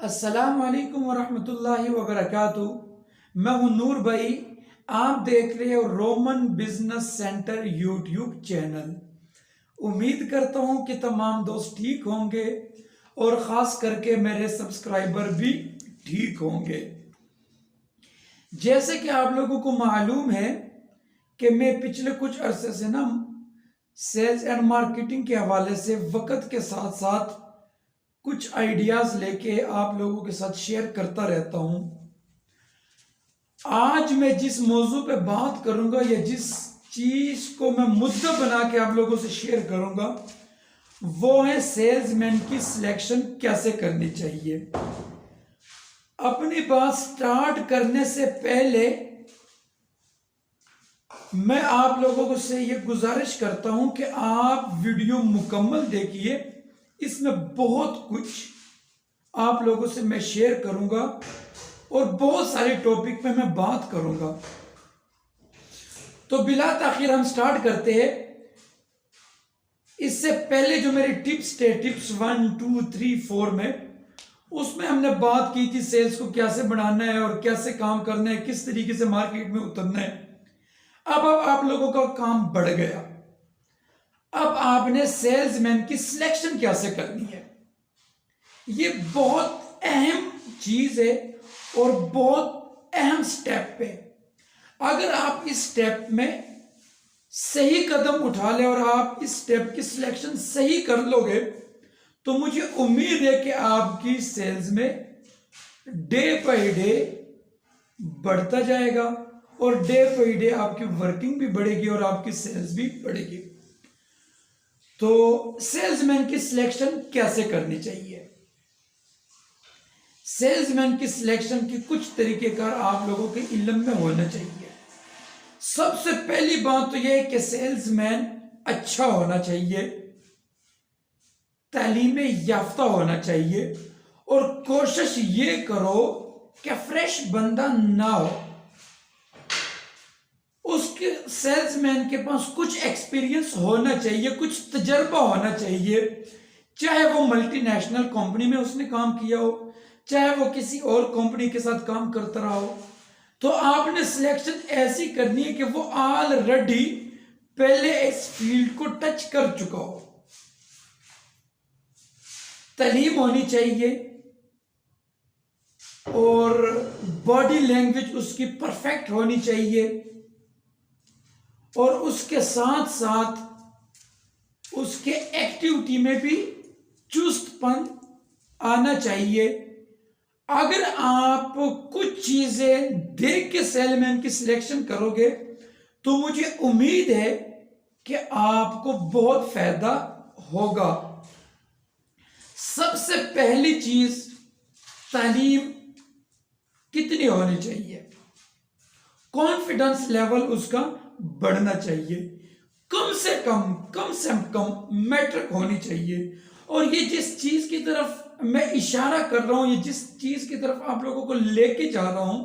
अस्सलाम वालेकुम वरहमतुल्लाहि वबरकातुहू। मैं हूं नूर भाई। आप देख रहे हो Roman business centre YouTube channel. उम्मीद करता हूं कि तमाम दोस्त ठीक होंगे और ख़ास करके मेरे सब्सक्राइबर भी ठीक होंगे। जैसे कि आप लोगों को मालूम है कि मैं पिछले कुछ अरसे से ना सेल्स एंड मार्केटिंग के हवाले से वक्त के साथ साथ कुछ आइडियाज लेके आप लोगों के साथ शेयर करता रहता हूं। आज मैं जिस मौजू पे बात करूंगा या जिस चीज को मैं मुद्दा बना के आप लोगों से शेयर करूंगा वो है सेल्समैन की सिलेक्शन कैसे करनी चाहिए। अपनी बात स्टार्ट करने से पहले मैं आप लोगों से ये गुजारिश करता हूं कि आप वीडियो मुकम्मल देखिए। इसमें बहुत कुछ आप लोगों से मैं शेयर करूंगा और बहुत सारे टॉपिक पे मैं बात करूंगा। तो बिला ताखिर हम स्टार्ट करते हैं। इससे पहले जो मेरी टिप्स थे, टिप्स 1, 2, 3, 4 में, उसमें हमने बात की थी सेल्स को कैसे बढ़ाना है और कैसे काम करना है, किस तरीके से मार्केट में उतरना है। अब आप लोगों का काम बढ़ गया। अब आपने सेल्समैन की सिलेक्शन कैसे करनी है, ये बहुत अहम चीज है और बहुत अहम स्टेप है। अगर आप इस स्टेप में सही कदम उठा ले और आप इस स्टेप की सिलेक्शन सही कर लोगे तो मुझे उम्मीद है कि आपकी सेल्स में डे बाय डे बढ़ता जाएगा और डे बाय डे आपकी वर्किंग भी बढ़ेगी और आपकी सेल्स भी बढ़ेगी। तो सेल्समैन की सिलेक्शन कैसे करनी चाहिए। सेल्समैन की सिलेक्शन की कुछ तरीकेकार आप लोगों के इल्म में होना चाहिए। सबसे पहली बात तो यह है कि सेल्समैन अच्छा होना चाहिए, तालीम याफ्ता होना चाहिए और कोशिश ये करो कि फ्रेश बंदा ना हो। उसके सेल्समैन के पास कुछ एक्सपीरियंस होना चाहिए, कुछ तजर्बा होना चाहिए। चाहे वो मल्टीनेशनल कंपनी में उसने काम किया हो, चाहे वो किसी और कंपनी के साथ काम करता रहा हो। तो आपने सिलेक्शन ऐसी करनी है कि वो ऑलरेडी पहले इस फील्ड को टच कर चुका हो। तालीम होनी चाहिए और बॉडी लैंग्वेज उसकी परफेक्ट होनी चाहिए और उसके साथ साथ उसके एक्टिविटी में भी चुस्तपन आना चाहिए। अगर आप कुछ चीजें देख के सेल्समैन की सिलेक्शन करोगे तो मुझे उम्मीद है कि आपको बहुत फायदा होगा। सबसे पहली चीज, तालीम कितनी होनी चाहिए, कॉन्फिडेंस लेवल उसका बढ़ना चाहिए। कम से कम मैट्रिक होनी चाहिए। और ये जिस चीज की तरफ मैं इशारा कर रहा हूं, ये जिस चीज की तरफ आप लोगों को लेके जा रहा हूं,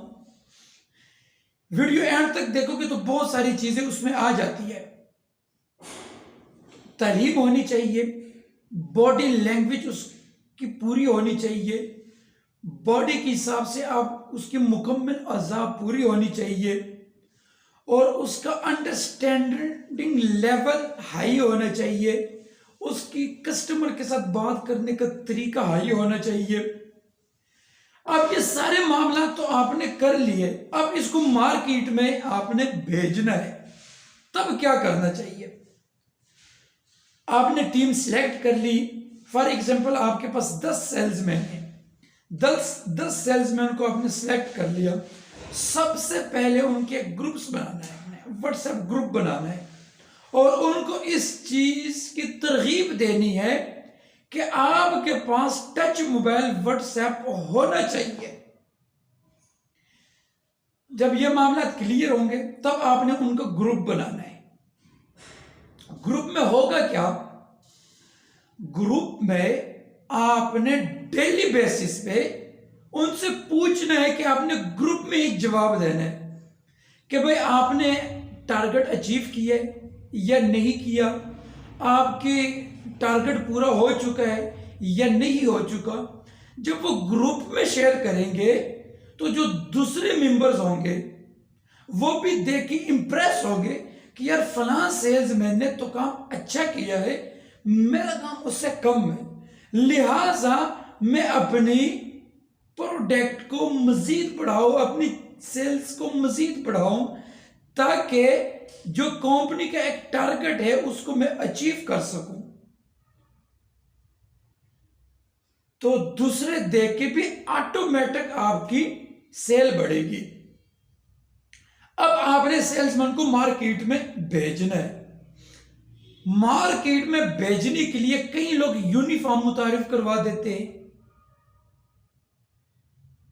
वीडियो एंड तक देखोगे तो बहुत सारी चीजें उसमें आ जाती है। तालीम होनी चाहिए, बॉडी लैंग्वेज उसकी पूरी होनी चाहिए, बॉडी के हिसाब से आप उसकी मुकम्मल अज़ा पूरी होनी चाहिए और उसका अंडरस्टैंडिंग लेवल हाई होना चाहिए। उसकी कस्टमर के साथ बात करने का तरीका हाई होना चाहिए। अब ये सारे मामला तो आपने कर लिए, अब इसको मार्केट में आपने भेजना है। तब क्या करना चाहिए, आपने टीम सिलेक्ट कर ली। फॉर एग्जांपल आपके पास 10 सेल्समैन हैं, 10 सेल्समैन को आपने सिलेक्ट कर लिया। सबसे पहले उनके ग्रुप्स बनाना है, व्हाट्सएप ग्रुप बनाना है और उनको इस चीज की तरगीब देनी है कि आपके पास टच मोबाइल व्हाट्सएप होना चाहिए। जब ये मामला क्लियर होंगे तब आपने उनका ग्रुप बनाना है। ग्रुप में होगा क्या, ग्रुप में आपने डेली बेसिस पे उनसे पूछना है कि आपने ग्रुप में एक जवाब देना है कि भाई आपने टारगेट अचीव किया या नहीं किया, आपके टारगेट पूरा हो चुका है या नहीं हो चुका। जब वो ग्रुप में शेयर करेंगे तो जो दूसरे मेंबर्स होंगे वो भी देख के इंप्रेस होंगे कि यार फलां सेल्समैन ने तो काम अच्छा किया है, मेरा काम उससे कम है, लिहाजा मैं अपनी प्रोडक्ट को मजीद बढ़ाऊं, अपनी सेल्स को मजीद बढ़ाऊं, ताकि जो कंपनी का एक टारगेट है उसको मैं अचीव कर सकूं। तो दूसरे देख के भी ऑटोमेटिक आपकी सेल बढ़ेगी। अब आपने सेल्समैन को मार्केट में भेजना है। मार्केट में भेजने के लिए कई लोग यूनिफॉर्म मुतारिफ करवा देते हैं।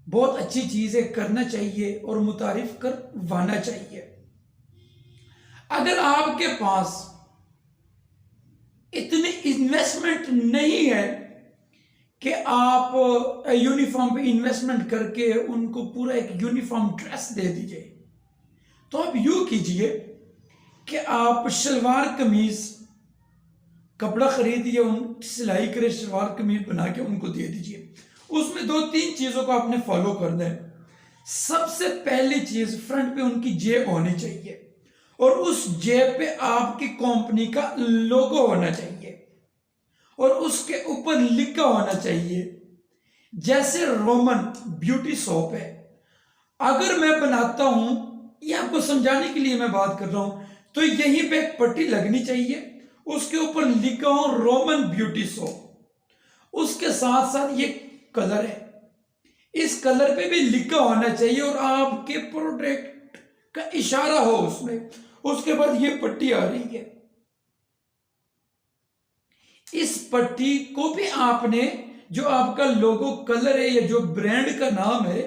बहुत अच्छी चीज है, करना चाहिए और मुतारिफ करवाना चाहिए। अगर आपके पास इतनी इन्वेस्टमेंट नहीं है कि आप यूनिफॉर्म पे इन्वेस्टमेंट करके उनको पूरा एक यूनिफॉर्म ड्रेस दे दीजिए, तो आप यूं कीजिए कि आप शलवार कमीज कपड़ा खरीदिए, उन सिलाई करे शलवार कमीज बना के उनको दे दीजिए। उसमें 2-3 चीजों को आपने फॉलो करना है। सबसे पहली चीज, फ्रंट पे उनकी जेब होनी चाहिए और उस जेब पे आपकी कंपनी का लोगो होना चाहिए और उसके ऊपर लिखा होना चाहिए, जैसे रोमन ब्यूटी सोप है। अगर मैं बनाता हूं, ये आपको समझाने के लिए मैं बात कर रहा हूं, तो यहीं पे एक पट्टी लगनी चाहिए, उसके ऊपर लिखा हो रोमन ब्यूटी सोप। उसके साथ साथ ये कलर है, इस कलर पे भी लिखा होना चाहिए और आपके प्रोडक्ट का इशारा हो उसमें। उसके बाद ये पट्टी आ रही है, इस पट्टी को भी आपने, जो आपका लोगो कलर है या जो ब्रांड का नाम है,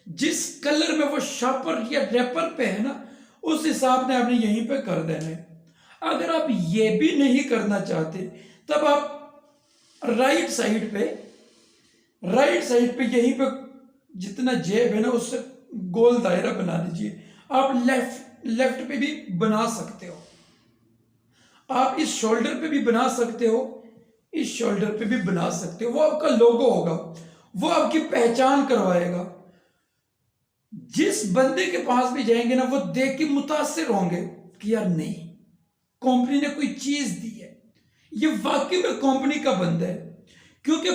जिस कलर में वो शॉपर या रैपर पे है ना, उस हिसाब ने आपने यहीं पे कर देना है। अगर आप ये भी नहीं करना चाहते, तब आप राइट साइड पे यहीं पे जितना जेब है ना उससे गोल दायरा बना दीजिए। आप लेफ्ट पे भी बना सकते हो, आप इस शोल्डर पे भी बना सकते हो, इस शोल्डर पे भी बना सकते हो। वो आपका लोगो होगा, वो आपकी पहचान करवाएगा। जिस बंदे के पास भी जाएंगे ना, वो देख के मुतासिर होंगे कि यार नहीं, कंपनी ने कोई चीज दी है, ये वाकई में कंपनी का बंदा है। क्योंकि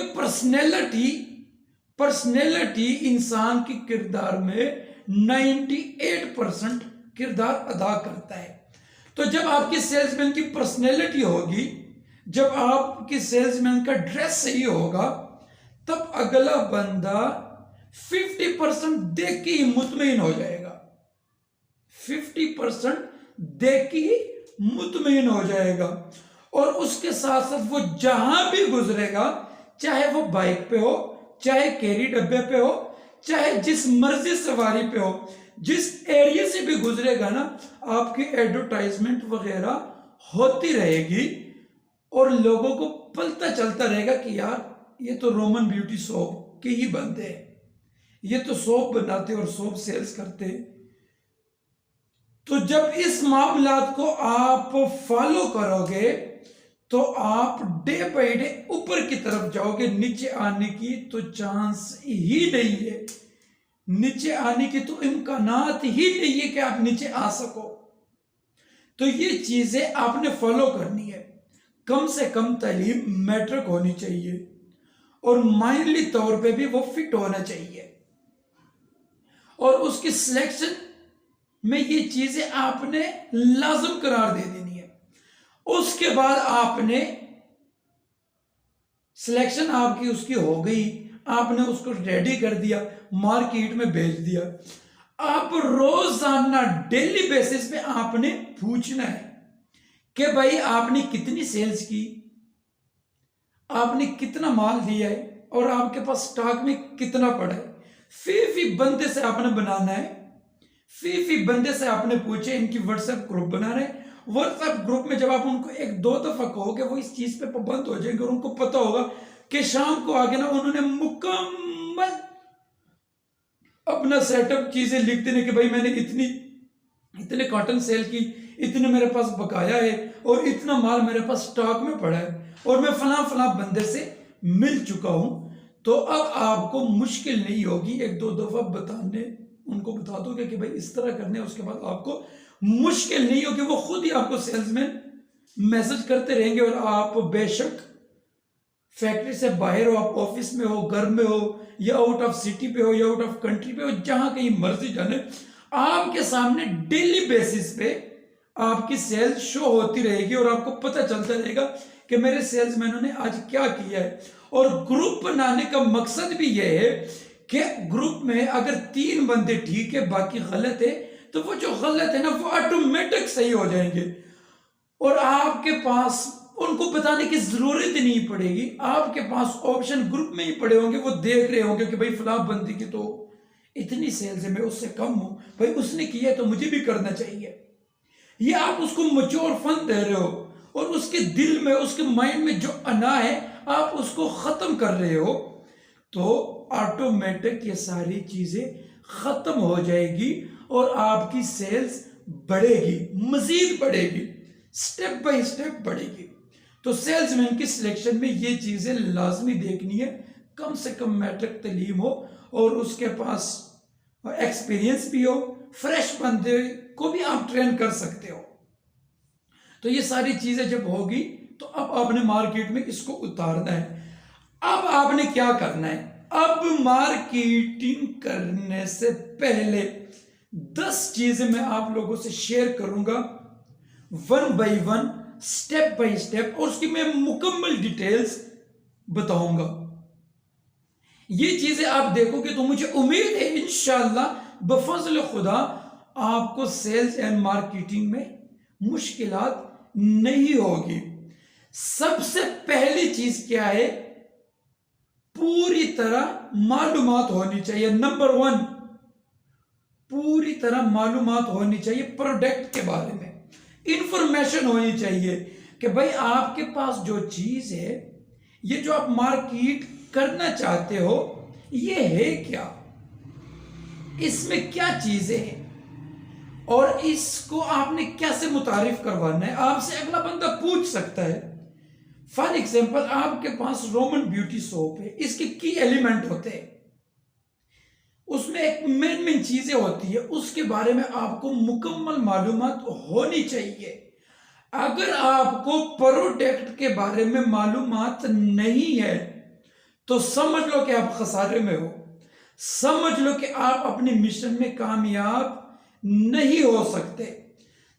पर्सनैलिटी इंसान के किरदार में 98% किरदार अदा करता है। तो जब आपकी सेल्समैन की पर्सनैलिटी होगी, जब आपकी सेल्समैन का ड्रेस सही होगा, तब अगला बंदा 50% देख के ही मुतमईन हो जाएगा। 50% देख के ही मुतमईन हो जाएगा। और उसके साथ साथ वो जहां भी गुजरेगा, चाहे वो बाइक पे हो, चाहे कैरी डब्बे पे हो, चाहे जिस मर्जी सवारी पे हो, जिस एरिया से भी गुजरेगा ना, आपकी एडवर्टाइजमेंट वगैरह होती रहेगी और लोगों को पता चलता रहेगा कि यार ये तो रोमन ब्यूटी सोप के ही बंदे हैं, ये तो सोप बनाते और सोप सेल्स करते। तो जब इस मामलात को आप फॉलो करोगे तो आप डे बाय डे ऊपर की तरफ जाओगे। नीचे आने की तो चांस ही नहीं है, नीचे आने की तो इम्कानात ही नहीं है कि आप नीचे आ सको। तो ये चीजें आपने फॉलो करनी है। कम से कम तालीम मैट्रिक होनी चाहिए और माइंडली तौर पे भी वो फिट होना चाहिए, और उसकी सिलेक्शन में ये चीजें आपने लाजम करार दे देनी है। उसके बाद आपने सिलेक्शन आपकी उसकी हो गई, आपने उसको रेडी कर दिया, मार्केट में भेज दिया। आप रोजाना डेली बेसिस पे आपने पूछना है कि भाई आपने कितनी सेल्स की, आपने कितना माल दिया है और आपके पास स्टॉक में कितना पड़ा है। फी बंदे से आपने बनाना है, फी बंदे से आपने पूछे। इनकी व्हाट्सएप ग्रुप बना रहे, व्हाट्सएप ग्रुप में जब आप उनको 1-2 दफा कहोगे, वो इस चीज पे पाबंद हो जाएंगे और उनको पता होगा कि शाम को आगे ना उन्होंने मुकम्मल अपना सेटअप चीजें लिख देने कि भाई मैंने इतने कॉटन सेल की, इतने मेरे पास बकाया है और इतना माल मेरे पास स्टॉक में पड़ा है और मैं फला फला बंदे से मिल चुका हूं। तो अब आपको मुश्किल नहीं होगी, एक दो दफा बताने उनको बता दोगे कि भाई इस तरह करने, उसके बाद आपको मुश्किल नहीं होगी, वो खुद ही आपको सेल्समैन मैसेज करते रहेंगे। और आप बेशक फैक्ट्री से बाहर हो, आप ऑफिस में हो, घर में हो, या आउट ऑफ सिटी पे हो, या आउट ऑफ कंट्री पे हो, जहां कहीं मर्जी जाने, आपके सामने डेली बेसिस पे आपकी सेल्स शो होती रहेगी और आपको पता चलता रहेगा कि मेरे सेल्समैनों ने आज क्या किया है। और ग्रुप बनाने का मकसद भी यह है कि ग्रुप में अगर 3 बंदे ठीक है, बाकी गलत है, तो वो जो गलत है ना वो ऑटोमेटिक सही हो जाएंगे और आपके पास उनको बताने की जरूरत नहीं पड़ेगी। आपके पास ऑप्शन ग्रुप में ही पड़े होंगे, वो देख रहे होंगे कि भाई फलां बंदी की तो इतनी सेल्स है, मैं उससे कम हूं, भाई उसने किया तो मुझे भी करना चाहिए। ये आप उसको मैच्योर फंड दे रहे हो और उसके दिल में, उसके माइंड में जो अना है आप उसको खत्म कर रहे हो, तो ऑटोमेटिक ये सारी चीजें खत्म हो जाएगी और आपकी सेल्स बढ़ेगी, मजीद बढ़ेगी, स्टेप बाय स्टेप बढ़ेगी। तो सेल्समैन की सिलेक्शन में ये चीजें लाजमी देखनी है, कम से कम मैट्रिक तालीम हो और उसके पास एक्सपीरियंस भी हो। फ्रेश बंदे को भी आप ट्रेन कर सकते हो। तो ये सारी चीजें जब होगी तो अब आपने मार्केट में इसको उतारना है। अब आपने क्या करना है, अब मार्केटिंग करने से पहले 10 चीजें मैं आप लोगों से शेयर करूंगा, 1 बाय 1, स्टेप बाय स्टेप, और उसकी मैं मुकम्मल डिटेल्स बताऊंगा। ये चीजें आप देखोगे तो मुझे उम्मीद है इंशाअल्लाह बफज़ल खुदा आपको सेल्स एंड मार्केटिंग में मुश्किलात नहीं होगी। सबसे पहली चीज क्या है, पूरी तरह मालूमात होनी चाहिए। नंबर 1, पूरी तरह मालूमात होनी चाहिए प्रोडक्ट के बारे में, इंफॉर्मेशन होनी चाहिए कि भाई आपके पास जो चीज है, ये जो आप मार्केट करना चाहते हो, ये है क्या, इसमें क्या चीजें हैं और इसको आपने कैसे मुतारिफ करवाना है। आपसे अगला बंदा पूछ सकता है। फॉर एग्जाम्पल, आपके पास रोमन ब्यूटी सोप है, इसके की एलिमेंट होते हैं, उसमें एक मेन चीजें होती है, उसके बारे में आपको मुकम्मल मालूमात होनी चाहिए। अगर आपको प्रोडक्ट के बारे में मालूमात नहीं है तो समझ लो कि आप खसारे में हो, समझ लो कि आप अपने मिशन में कामयाब नहीं हो सकते।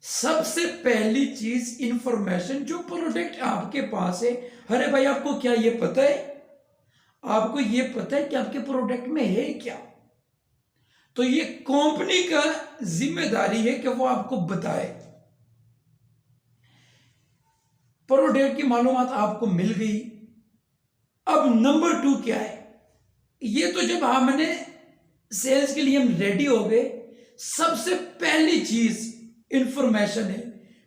सबसे पहली चीज इंफॉर्मेशन, जो प्रोडक्ट आपके पास है, अरे भाई आपको क्या ये पता है, आपको ये पता है कि आपके प्रोडक्ट में है क्या, तो ये कंपनी का जिम्मेदारी है कि वो आपको बताए। प्रोडक्ट की मालूमात आपको मिल गई। अब नंबर 2 क्या है, ये तो जब हमने सेल्स के लिए हम रेडी हो गए, सबसे पहली चीज इंफॉर्मेशन है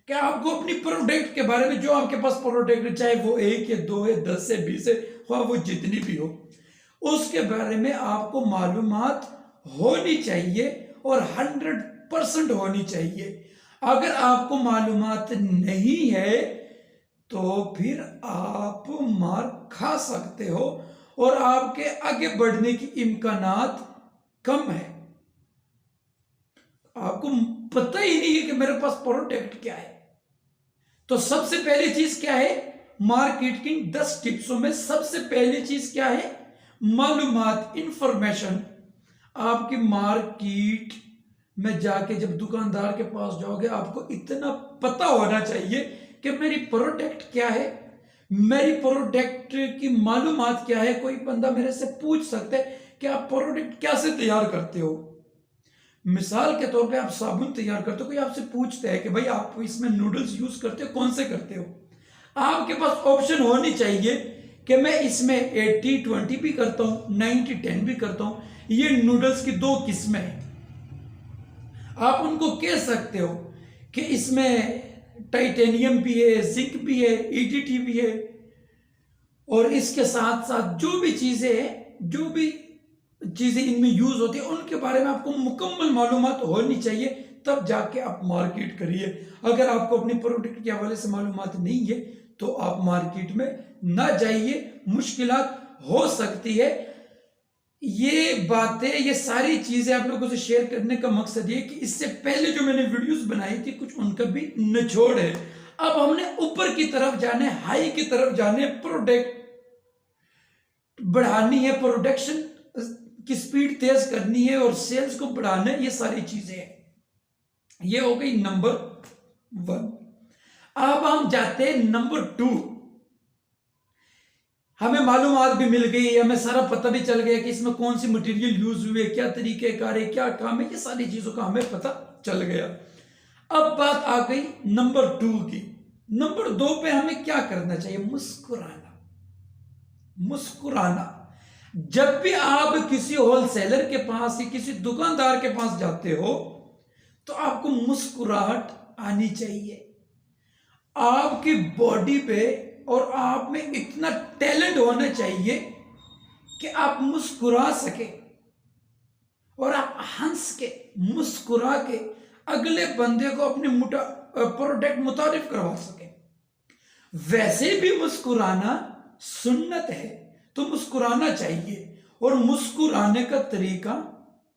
कि आपको अपनी प्रोडक्ट के बारे में, जो आपके पास प्रोडक्ट, चाहे वो 1 या 2 है, 10 है, 20 है, वो जितनी भी हो, उसके बारे में आपको मालूमात होनी चाहिए और 100% होनी चाहिए। अगर आपको मालूमात नहीं है तो फिर आप मार खा सकते हो और आपके आगे बढ़ने की इम्कानात कम है। आपको पता ही नहीं है कि मेरे पास प्रोडक्ट क्या है। तो सबसे पहली चीज क्या है, मार्केटिंग 10 टिप्सों में सबसे पहली चीज क्या है, मालूमात, इंफॉर्मेशन। आपकी मार्केट में जाके जब दुकानदार के पास जाओगे, आपको इतना पता होना चाहिए कि मेरी प्रोडक्ट क्या है, मेरी प्रोडक्ट की मालूमात क्या है। कोई बंदा मेरे से पूछ सकता है कि आप प्रोडक्ट कैसे तैयार करते हो। मिसाल के तौर पे आप साबुन तैयार करते हो, कोई आपसे पूछता है कि भाई आप इसमें नूडल्स यूज करते हो, कौन से करते हो, आपके पास ऑप्शन होनी चाहिए कि मैं इसमें 80-20 भी करता हूं, 90-10 भी करता हूं। ये नूडल्स की 2 किस्में हैं। आप उनको कह सकते हो कि इसमें टाइटेनियम भी है, जिंक भी है, ईडीटी भी है, और इसके साथ साथ जो भी चीजें हैं, जो भी चीजें इनमें यूज होती है, उनके बारे में आपको मुकम्मल मालूमात होनी चाहिए, तब जाके आप मार्केट करिए। अगर आपको अपनी प्रोडक्ट के हवाले से मालूमात नहीं है तो आप मार्केट में ना जाइए, मुश्किलात हो सकती है। ये बातें, ये सारी चीजें आप लोगों से शेयर करने का मकसद ये कि इससे पहले जो मैंने वीडियोस बनाई थी कुछ उनका भी निचोड़ है। अब हमने ऊपर की तरफ जाने, हाई की तरफ जाने, प्रोडक्ट बढ़ानी है, प्रोडक्शन की स्पीड तेज करनी है और सेल्स को बढ़ाना है, ये सारी चीजें हैं। ये हो गई नंबर 1। अब हम जाते हैं नंबर 2। हमें मालूमात भी मिल गई, हमें सारा पता भी चल गया कि इसमें कौन सी मटेरियल यूज हुए, क्या तरीके कार है, क्या काम है, ये सारी चीजों का हमें पता चल गया। अब बात आ गई नंबर 2 की। नंबर 2 पे हमें क्या करना चाहिए? मुस्कुराना। मुस्कुराना। जब भी आप किसी होलसेलर के पास या किसी दुकानदार के पास जाते हो तो आपको मुस्कुराहट आनी चाहिए। आपकी बॉडी पे और आप में इतना टैलेंट होना चाहिए कि आप मुस्कुरा सके और आप हंस के, मुस्कुरा के अगले बंदे को अपने प्रोडक्ट मुतारिफ करवा सके। वैसे भी मुस्कुराना सुन्नत है तो मुस्कुराना चाहिए, और मुस्कुराने का तरीका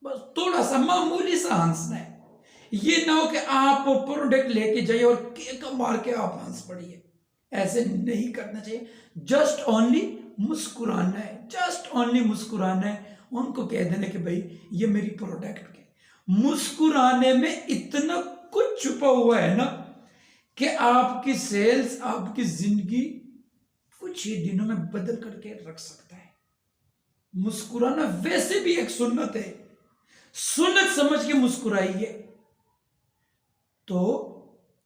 बस थोड़ा सा मामूली सा हंसना है। ये ना हो कि आप प्रोडक्ट लेके जाइए और केक मार के आप हंस पड़िए, ऐसे नहीं करना चाहिए। जस्ट ओनली मुस्कुराना है, जस्ट ओनली मुस्कुराना है। उनको कह देना कि भाई ये मेरी प्रोडक्ट के। मुस्कुराने में इतना कुछ छुपा हुआ है ना कि आपकी सेल्स, आपकी जिंदगी कुछ ही दिनों में बदल करके रख सकता है। मुस्कुराना वैसे भी एक सुन्नत है, सुन्नत समझ के मुस्कुराइए। तो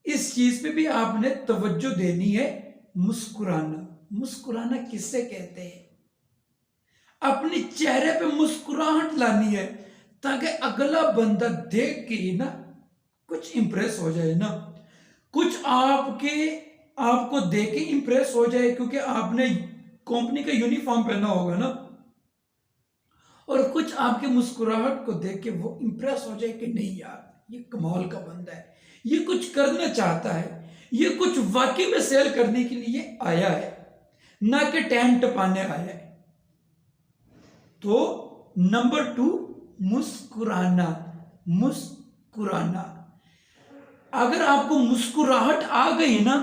इस चीज पे भी आपने तवज्जो देनी है। मुस्कुराना, मुस्कुराना किससे कहते हैं? अपने चेहरे पे मुस्कुराहट लानी है ताकि अगला बंदा देख के ना कुछ इंप्रेस हो जाए ना, कुछ आपको देख के इंप्रेस हो जाए, क्योंकि आपने कंपनी का यूनिफॉर्म पहना होगा ना, और कुछ आपके मुस्कुराहट को देख के वो इंप्रेस हो जाए कि नहीं यार ये कमाल का बंदा है, ये कुछ करना चाहता है, ये कुछ वाकई में सेल करने के लिए आया है, ना कि टाइम टपाने आया है। तो नंबर 2, मुस्कुराना। मुस्कुराना। अगर आपको मुस्कुराहट आ गई ना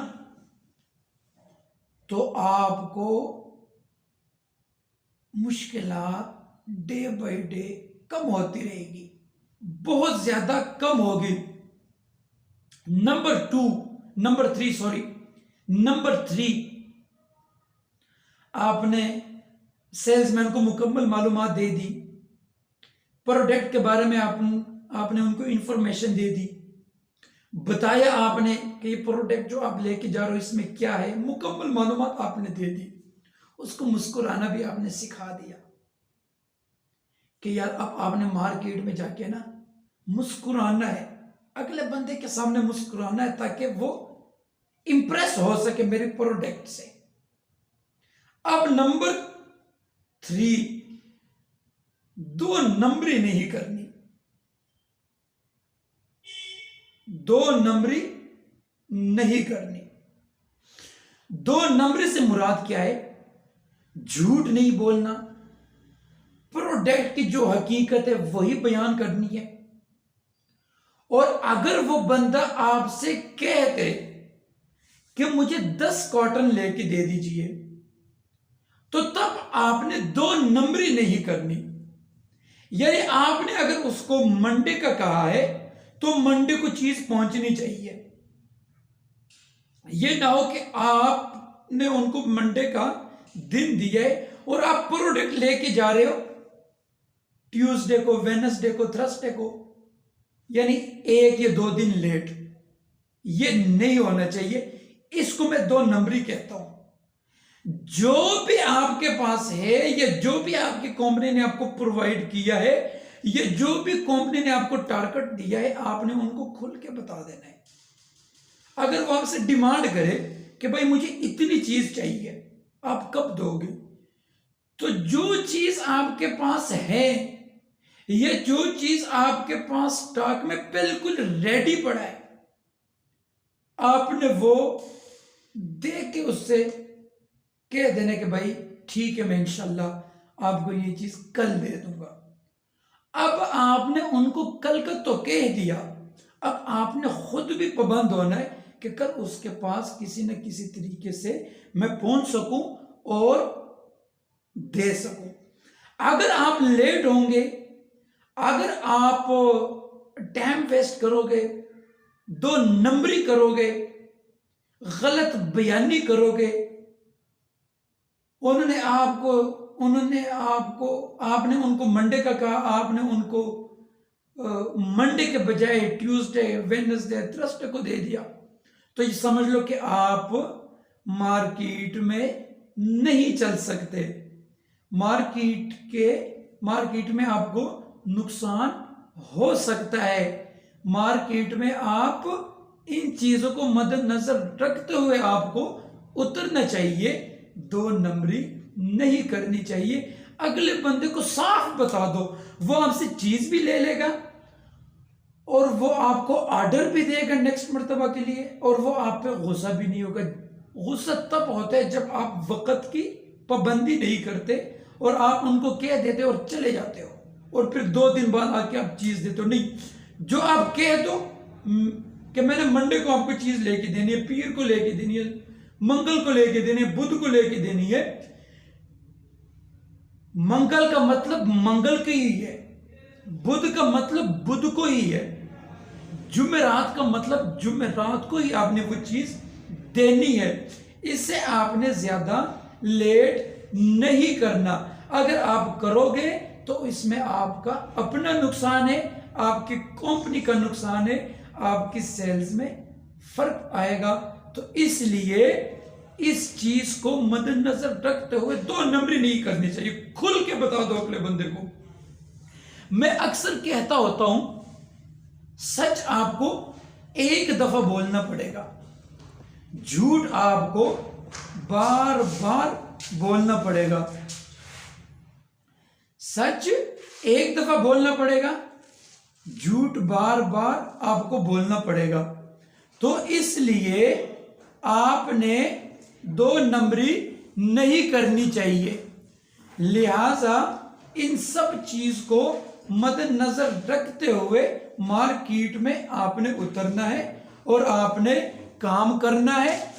तो आपको मुश्किलात डे बाय डे कम होती रहेगी, बहुत ज्यादा कम होगी। नंबर 3, आपने सेल्समैन को मुकम्मल मालूमात दे दी, प्रोडक्ट के बारे में आपने उनको इंफॉर्मेशन दे दी, बताया आपने कि ये प्रोडक्ट जो आप लेके जा रहे हो इसमें क्या है, मुकम्मल मालूमात आपने दे दी। उसको मुस्कुराना भी आपने सिखा दिया कि यार अब आपने मार्केट में जाके ना मुस्कुराना है, अगले बंदे के सामने मुस्कुराना है ताकि वो इंप्रेस हो सके मेरे प्रोडक्ट से। अब नंबर 3, 2 नंबरी नहीं करनी। 2 नंबरी नहीं करनी। 2 नंबरी से मुराद क्या है? झूठ नहीं बोलना, प्रोडक्ट की जो हकीकत है वही बयान करनी है। और अगर वो बंदा आपसे कहते कि मुझे 10 कॉटन लेके दे दीजिए, तो तब आपने 2 नंबरी नहीं करनी। यानी आपने अगर उसको मंडे का कहा है तो मंडे को चीज पहुंचनी चाहिए। यह ना हो कि आपने उनको मंडे का दिन दिया है और आप प्रोडक्ट लेके जा रहे हो ट्यूसडे को, वेडनेसडे को, थर्सडे को, यानी 1 या 2 दिन लेट। ये नहीं होना चाहिए। इसको मैं 2 नंबरी कहता हूं। जो भी आपके पास है या जो भी आपकी कंपनी ने आपको प्रोवाइड किया है, ये जो भी कंपनी ने आपको टारगेट दिया है, आपने उनको खुल के बता देना है। अगर वो आपसे डिमांड करे कि भाई मुझे इतनी चीज चाहिए, आप कब दोगे? तो जो चीज आपके पास है, ये जो चीज आपके पास स्टॉक में बिल्कुल रेडी पड़ा है, आपने वो दे के उससे कह देने के भाई ठीक है, मैं इंशाल्लाह आपको ये चीज कल दे दूंगा। अब आपने उनको कल का तो कह दिया, अब आपने खुद भी पाबंद होना है कि कल उसके पास किसी न किसी तरीके से मैं पहुंच सकूं और दे सकूं। अगर आप लेट होंगे, अगर आप टाइम वेस्ट करोगे, दो नंबरी करोगे, गलत बयानी करोगे, आपने उनको मंडे का कहा, आपने उनको मंडे के बजाय ट्यूसडे, वेडनेसडे, थर्सडे को दे दिया, तो ये समझ लो कि आप मार्केट में नहीं चल सकते। मार्केट में आपको नुकसान हो सकता है। मार्केट में आप इन चीजों को मद्देनजर रखते हुए आपको उतरना चाहिए, दो नंबरी नहीं करनी चाहिए। अगले बंदे को साफ बता दो, वो आपसे चीज भी ले लेगा और वो आपको ऑर्डर भी देगा नेक्स्ट मर्तबा के लिए, और वो आप पे गुस्सा भी नहीं होगा। गुस्सा तब होता है जब आप वक्त की पाबंदी नहीं करते और आप उनको कह देते और चले जाते हो, और फिर 2 दिन बाद आके आप चीज देते हो। नहीं, जो आप कह दो कि मैंने मंडे को आपको चीज लेके देनी है, पीर को लेके देनी है, मंगल को लेके देनी है, बुध को लेके देनी है। मंगल का मतलब मंगल के ही है, बुध का मतलब बुध को ही है, जुमेरात का मतलब जुमेरात को ही आपने वो चीज देनी है। इससे आपने ज्यादा लेट नहीं करना। अगर आप करोगे तो इसमें आपका अपना नुकसान है, आपकी कंपनी का नुकसान है, आपकी सेल्स में फर्क आएगा। तो इसलिए इस चीज को मद्देनजर रखते हुए 2 नंबरी नहीं करनी चाहिए। खुल के बता दो अगले बंदे को। मैं अक्सर कहता होता हूं, सच आपको एक दफा बोलना पड़ेगा, झूठ आपको बार बार बोलना पड़ेगा। सच एक दफा बोलना पड़ेगा, झूठ बार बार आपको बोलना पड़ेगा। तो इसलिए आपने 2 नंबरी नहीं करनी चाहिए। लिहाजा इन सब चीज को मद्देनजर रखते हुए मार्केट में आपने उतरना है और आपने काम करना है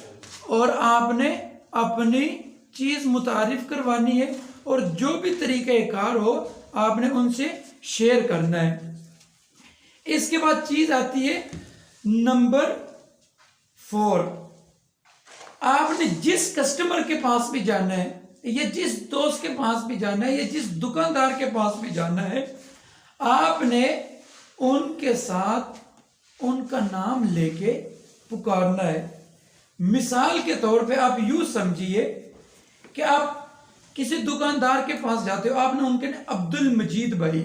और आपने अपनी चीज मुतारिफ करवानी है, और जो भी तरीक़ेकार हो आपने उनसे शेयर करना है। इसके बाद चीज आती है नंबर 4। आपने जिस कस्टमर के पास भी जाना है, या जिस दोस्त के पास भी जाना है, या जिस दुकानदार के पास भी जाना है, आपने उनके साथ उनका नाम लेके पुकारना है। मिसाल के तौर पे आप यूं समझिए कि आप किसी दुकानदार के पास जाते हो, आपने उनके अब्दुल मजीद भाई,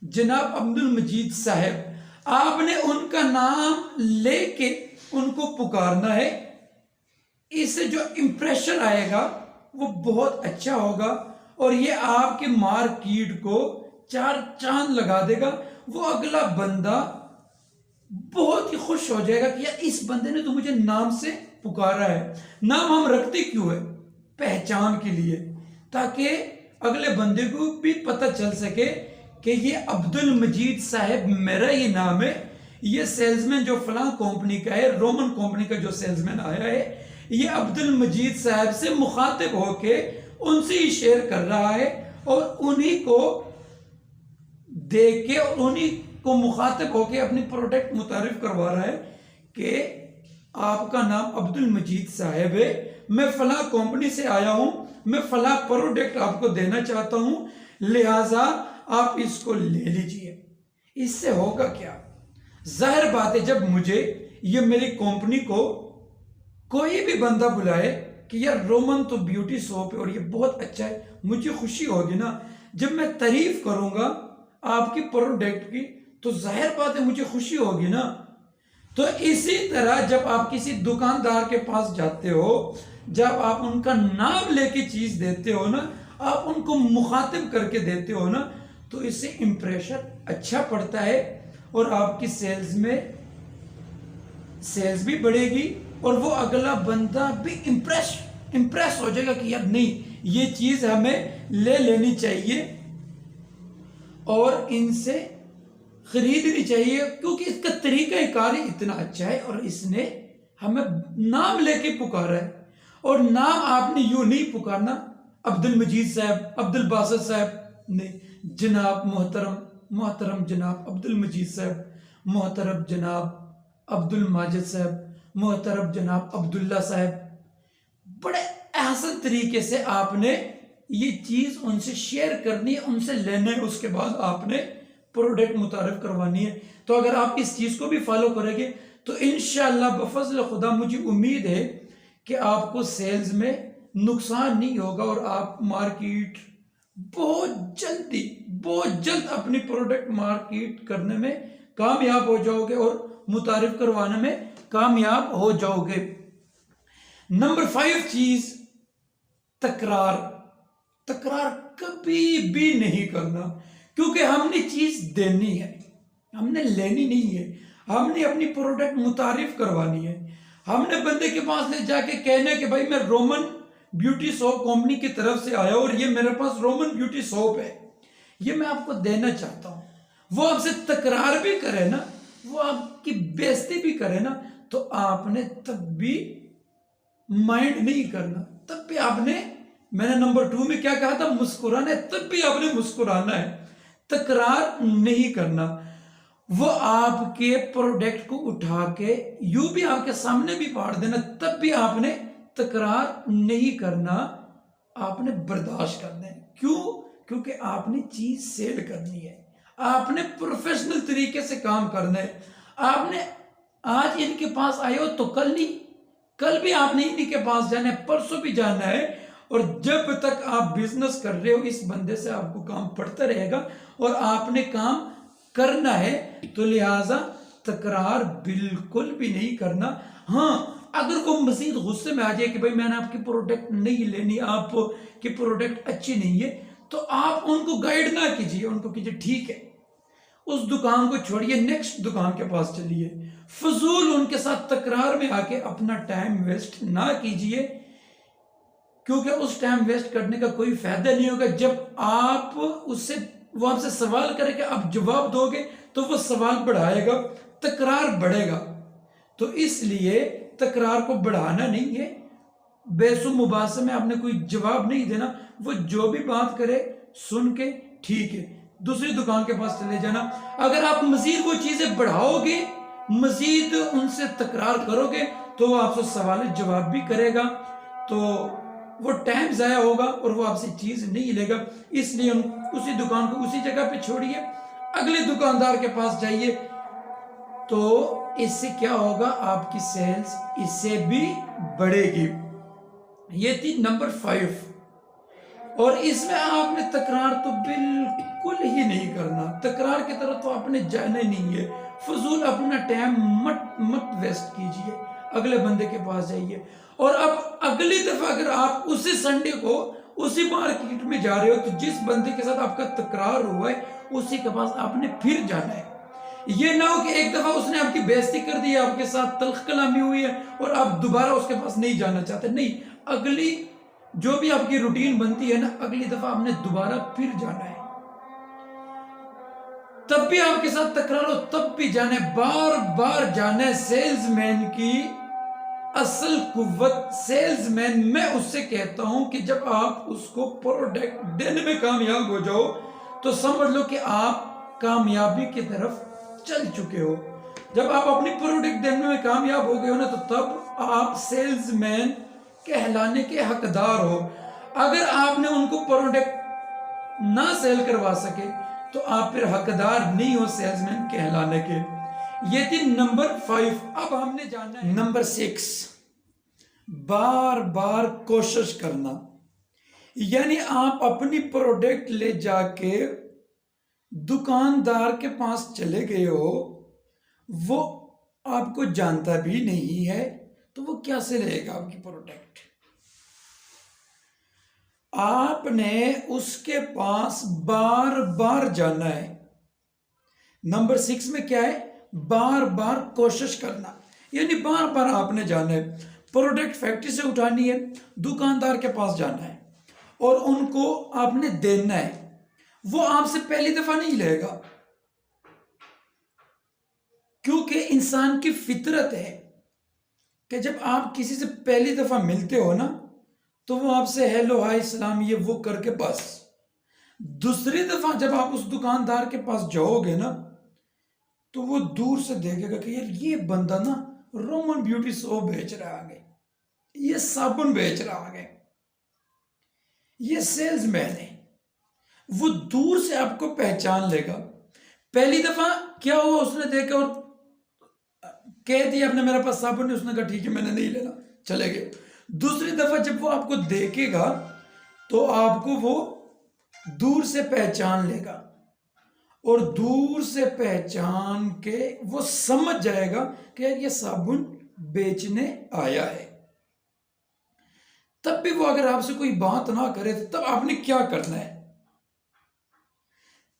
जनाब अब्दुल मजीद साहब, आपने उनका नाम लेके उनको पुकारना है। इससे जो इंप्रेशन आएगा वो बहुत अच्छा होगा और ये आपके मार्केट को 4 चांद लगा देगा। वो अगला बंदा बहुत ही खुश हो जाएगा कि यार इस बंदे ने तो मुझे नाम से पुकारा है। नाम हम रखते क्यों है? पहचान के लिए, ताकि अगले बंदे को भी पता चल सके कि ये अब्दुल मजीद साहब मेरा ही नाम है। ये सेल्समैन जो फलां कंपनी का है, रोमन कंपनी का जो सेल्समैन आया है, ये अब्दुल मजीद साहब से मुखातिब होके उनसे ही शेयर कर रहा है और उन्हीं को देख के और उन्हीं को मुखातिब होके अपनी प्रोडक्ट मुतारिफ करवा रहा है कि आपका नाम अब्दुल मजीद साहब है, मैं फला कंपनी से आया हूं, मैं फला प्रोडक्ट आपको देना चाहता हूं, लिहाजा आप इसको ले लीजिए। इससे होगा क्या? जाहिर बात है, जब मुझे ये मेरी कंपनी को कोई भी बंदा बुलाए कि यार रोमन तो ब्यूटी सोप है और ये बहुत अच्छा है, मुझे खुशी होगी ना। जब मैं तारीफ करूंगा आपकी प्रोडक्ट की तो जाहिर बात है मुझे खुशी होगी ना। तो इसी तरह जब आप किसी दुकानदार के पास जाते हो, जब आप उनका नाम लेके चीज देते हो ना, आप उनको मुखातिब करके देते हो ना, तो इससे इंप्रेशन अच्छा पड़ता है और आपकी सेल्स भी बढ़ेगी और वो अगला बंदा भी इंप्रेस इंप्रेस हो जाएगा कि यार नहीं, ये चीज हमें ले लेनी चाहिए और इनसे खरीदनी चाहिए, क्योंकि इसका तरीका कार इतना अच्छा है और इसने हमें नाम लेके पुकारा है। और नाम आपने यूं नहीं पुकारना अब्दुल मजीद साहब, अब्दुल बासित साहब, नहीं, जनाब मोहतरम, मोहतरम जनाब अब्दुल मजीद साहब, मोहतरम जनाब अब्दुल माजिद साहब, मोहतरम जनाब अब्दुल्ला साहब। बड़े एहसन तरीके से आपने ये चीज उनसे शेयर करनी है, उनसे लेना है, उसके बाद आपने प्रोडक्ट मुतारिफ करवानी है। तो अगर आप इस चीज को भी फॉलो करेंगे तो इंशाअल्लाह बफज़ल खुदा मुझे उम्मीद है कि आपको सेल्स में नुकसान नहीं होगा और आप मार्केट बहुत जल्द अपनी प्रोडक्ट मार्केट करने में कामयाब हो जाओगे और मुतारिफ करवाने में कामयाब हो जाओगे। नंबर 5 चीज, तकरार। तकरार कभी भी नहीं करना, क्योंकि हमने चीज देनी है, हमने लेनी नहीं है। हमने अपनी प्रोडक्ट मुतारिफ करवानी है। हमने बंदे के पास ले जाके कहना है कि भाई मैं रोमन ब्यूटी सोप कंपनी की तरफ से आया और ये मेरे पास रोमन ब्यूटी सोप है, ये मैं आपको देना चाहता हूं। वो आपसे तकरार भी करे ना, वो आपकी बेइज्जती भी करे ना, तो आपने तब भी माइंड नहीं करना, तब भी आपने, मैंने नंबर 2 में क्या कहा था, मुस्कुराना है, तब भी आपने मुस्कुराना है, तकरार नहीं करना। वो आपके प्रोडक्ट को उठा के यूं भी आपके सामने भी फाड़ देना, तब भी आपने तकरार नहीं करना, आपने बर्दाश्त करना है। क्यों? क्योंकि आपने चीज सेल करनी है, आपने प्रोफेशनल तरीके से काम करना है। आपने आज इनके पास आए हो तो कल नहीं, कल भी आपने इन्हीं के पास जाना है, परसों भी जाना है। और जब तक आप बिजनेस कर रहे हो इस बंदे से आपको काम पड़ता रहेगा और आपने काम करना है, तो लिहाजा तकरार बिल्कुल भी नहीं करना। हाँ, अगर वो मजीद गुस्से में आ जाए कि भाई मैंने आपकी प्रोडक्ट नहीं लेनी, आपकी प्रोडक्ट अच्छी नहीं है, तो आप उनको गाइड ना कीजिए, उनको कीजिए ठीक है, उस दुकान को छोड़िए, नेक्स्ट दुकान के पास चलिए। फजूल उनके साथ तकरार में आके अपना टाइम वेस्ट ना कीजिए, क्योंकि उस टाइम वेस्ट करने का कोई फायदा नहीं होगा। जब आप उससे, वो आपसे सवाल करेंगे, आप जवाब दोगे तो वो सवाल बढ़ाएगा, तकरार बढ़ेगा। तो इसलिए तकरार को बढ़ाना नहीं है, बेसु मुबासे में आपने कोई जवाब नहीं देना। वो जो भी बात करे सुन के ठीक है, दूसरी दुकान के पास चले जाना। अगर आप मजीद वो चीजें बढ़ाओगे, मजीद उनसे तकरार करोगे, तो वो आपसे सवाल जवाब भी करेगा, तो वो टाइम जाया होगा और वो आपसे चीज नहीं लेगा। इसलिए उसी दुकान को उसी जगह पे छोड़िए, अगले दुकानदार के पास जाइए। तो इससे क्या होगा, आपकी सेल्स इससे भी बढ़ेगी। ये थी नंबर 5। और इसमें आपने तकरार तो बिल्कुल ही नहीं करना, तकरार की तरफ तो आपने जाना ही नहीं है। फजूल अपना टाइम मत वेस्ट कीजिए, अगले बंदे के पास जाइए। और अब अगली दफा अगर आप उसी संडे को उसी मार्केट में जा रहे हो, तो जिस बंदे के साथ आपका तकरार हुआ है उसी के पास आपने फिर जाना है। ये ना हो कि एक दफा उसने आपकी बेइज्जती कर दी है, आपके साथ तल्ख कलामी हुई है और आप दोबारा उसके पास नहीं जाना चाहते। नहीं, अगली जो भी आपकी रूटीन बनती है ना, अगली दफा आपने दोबारा फिर जाना है। तब भी आपके साथ तकरार हो तब भी जाना है, बार बार जाना है। सेल्समैन की असल कुव्वत, सेल्समैन मैं उससे कहता हूं कि जब आप उसको प्रोडक्ट देने में कामयाब हो जाओ तो समझ लो कि आप कामयाबी की तरफ चल चुके हो। जब आप अपनी प्रोडक्ट देने में कामयाब हो गए हो ना, तो तब आप सेल्समैन कहलाने के हकदार हो। अगर आपने उनको प्रोडक्ट ना सेल करवा सके तो आप फिर हकदार नहीं हो सेल्समैन कहलाने के। ये थी नंबर 5। अब हमने जानना है नंबर 6, बार बार कोशिश करना। यानी आप अपनी प्रोडक्ट ले जाके दुकानदार के पास चले गए हो, वो आपको जानता भी नहीं है, तो वो कैसे लेगा आपकी प्रोडक्ट? आपने उसके पास बार बार जाना है। नंबर 6 में क्या है? बार बार कोशिश करना, यानी बार बार आपने जाना है। प्रोडक्ट फैक्ट्री से उठानी है, दुकानदार के पास जाना है और उनको आपने देना है। वो आपसे पहली दफा नहीं लेगा, क्योंकि इंसान की फितरत है कि जब आप किसी से पहली दफा मिलते हो ना, तो वो आपसे हेलो हाय सलाम ये वो करके बस। दूसरी दफा जब आप उस दुकानदार के पास जाओगे ना, तो वो दूर से देखेगा कि यार ये बंदा ना रोमन ब्यूटी सोप बेच रहा है, ये साबुन बेच रहा है, ये सेल्समैन है। वो दूर से आपको पहचान लेगा। पहली दफा क्या हुआ, उसने देखा और कह दिया अपने मेरे पास साबुन है, उसने कहा ठीक है मैंने नहीं लेना, चले गए। दूसरी दफा जब वो आपको देखेगा तो आपको वो दूर से पहचान लेगा और दूर से पहचान के वो समझ जाएगा कि यार ये साबुन बेचने आया है। तब भी वो अगर आपसे कोई बात ना करे तो तब आपने क्या करना है?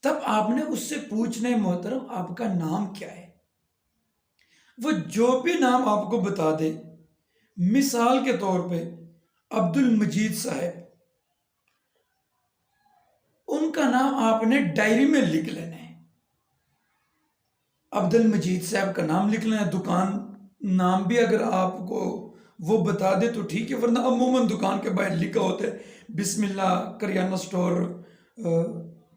तब आपने उससे पूछना है मोहतरम आपका नाम क्या है। वो जो भी नाम आपको बता दे, मिसाल के तौर पे अब्दुल मजीद साहब, उनका नाम आपने डायरी में लिख लेना है। अब्दुल मजीद साहब का नाम लिख लेना है। दुकान नाम भी अगर आपको वो बता दे तो ठीक है, वरना अमूमन दुकान के बाहर लिखा होता है बिस्मिल्लाह करियाना स्टोर,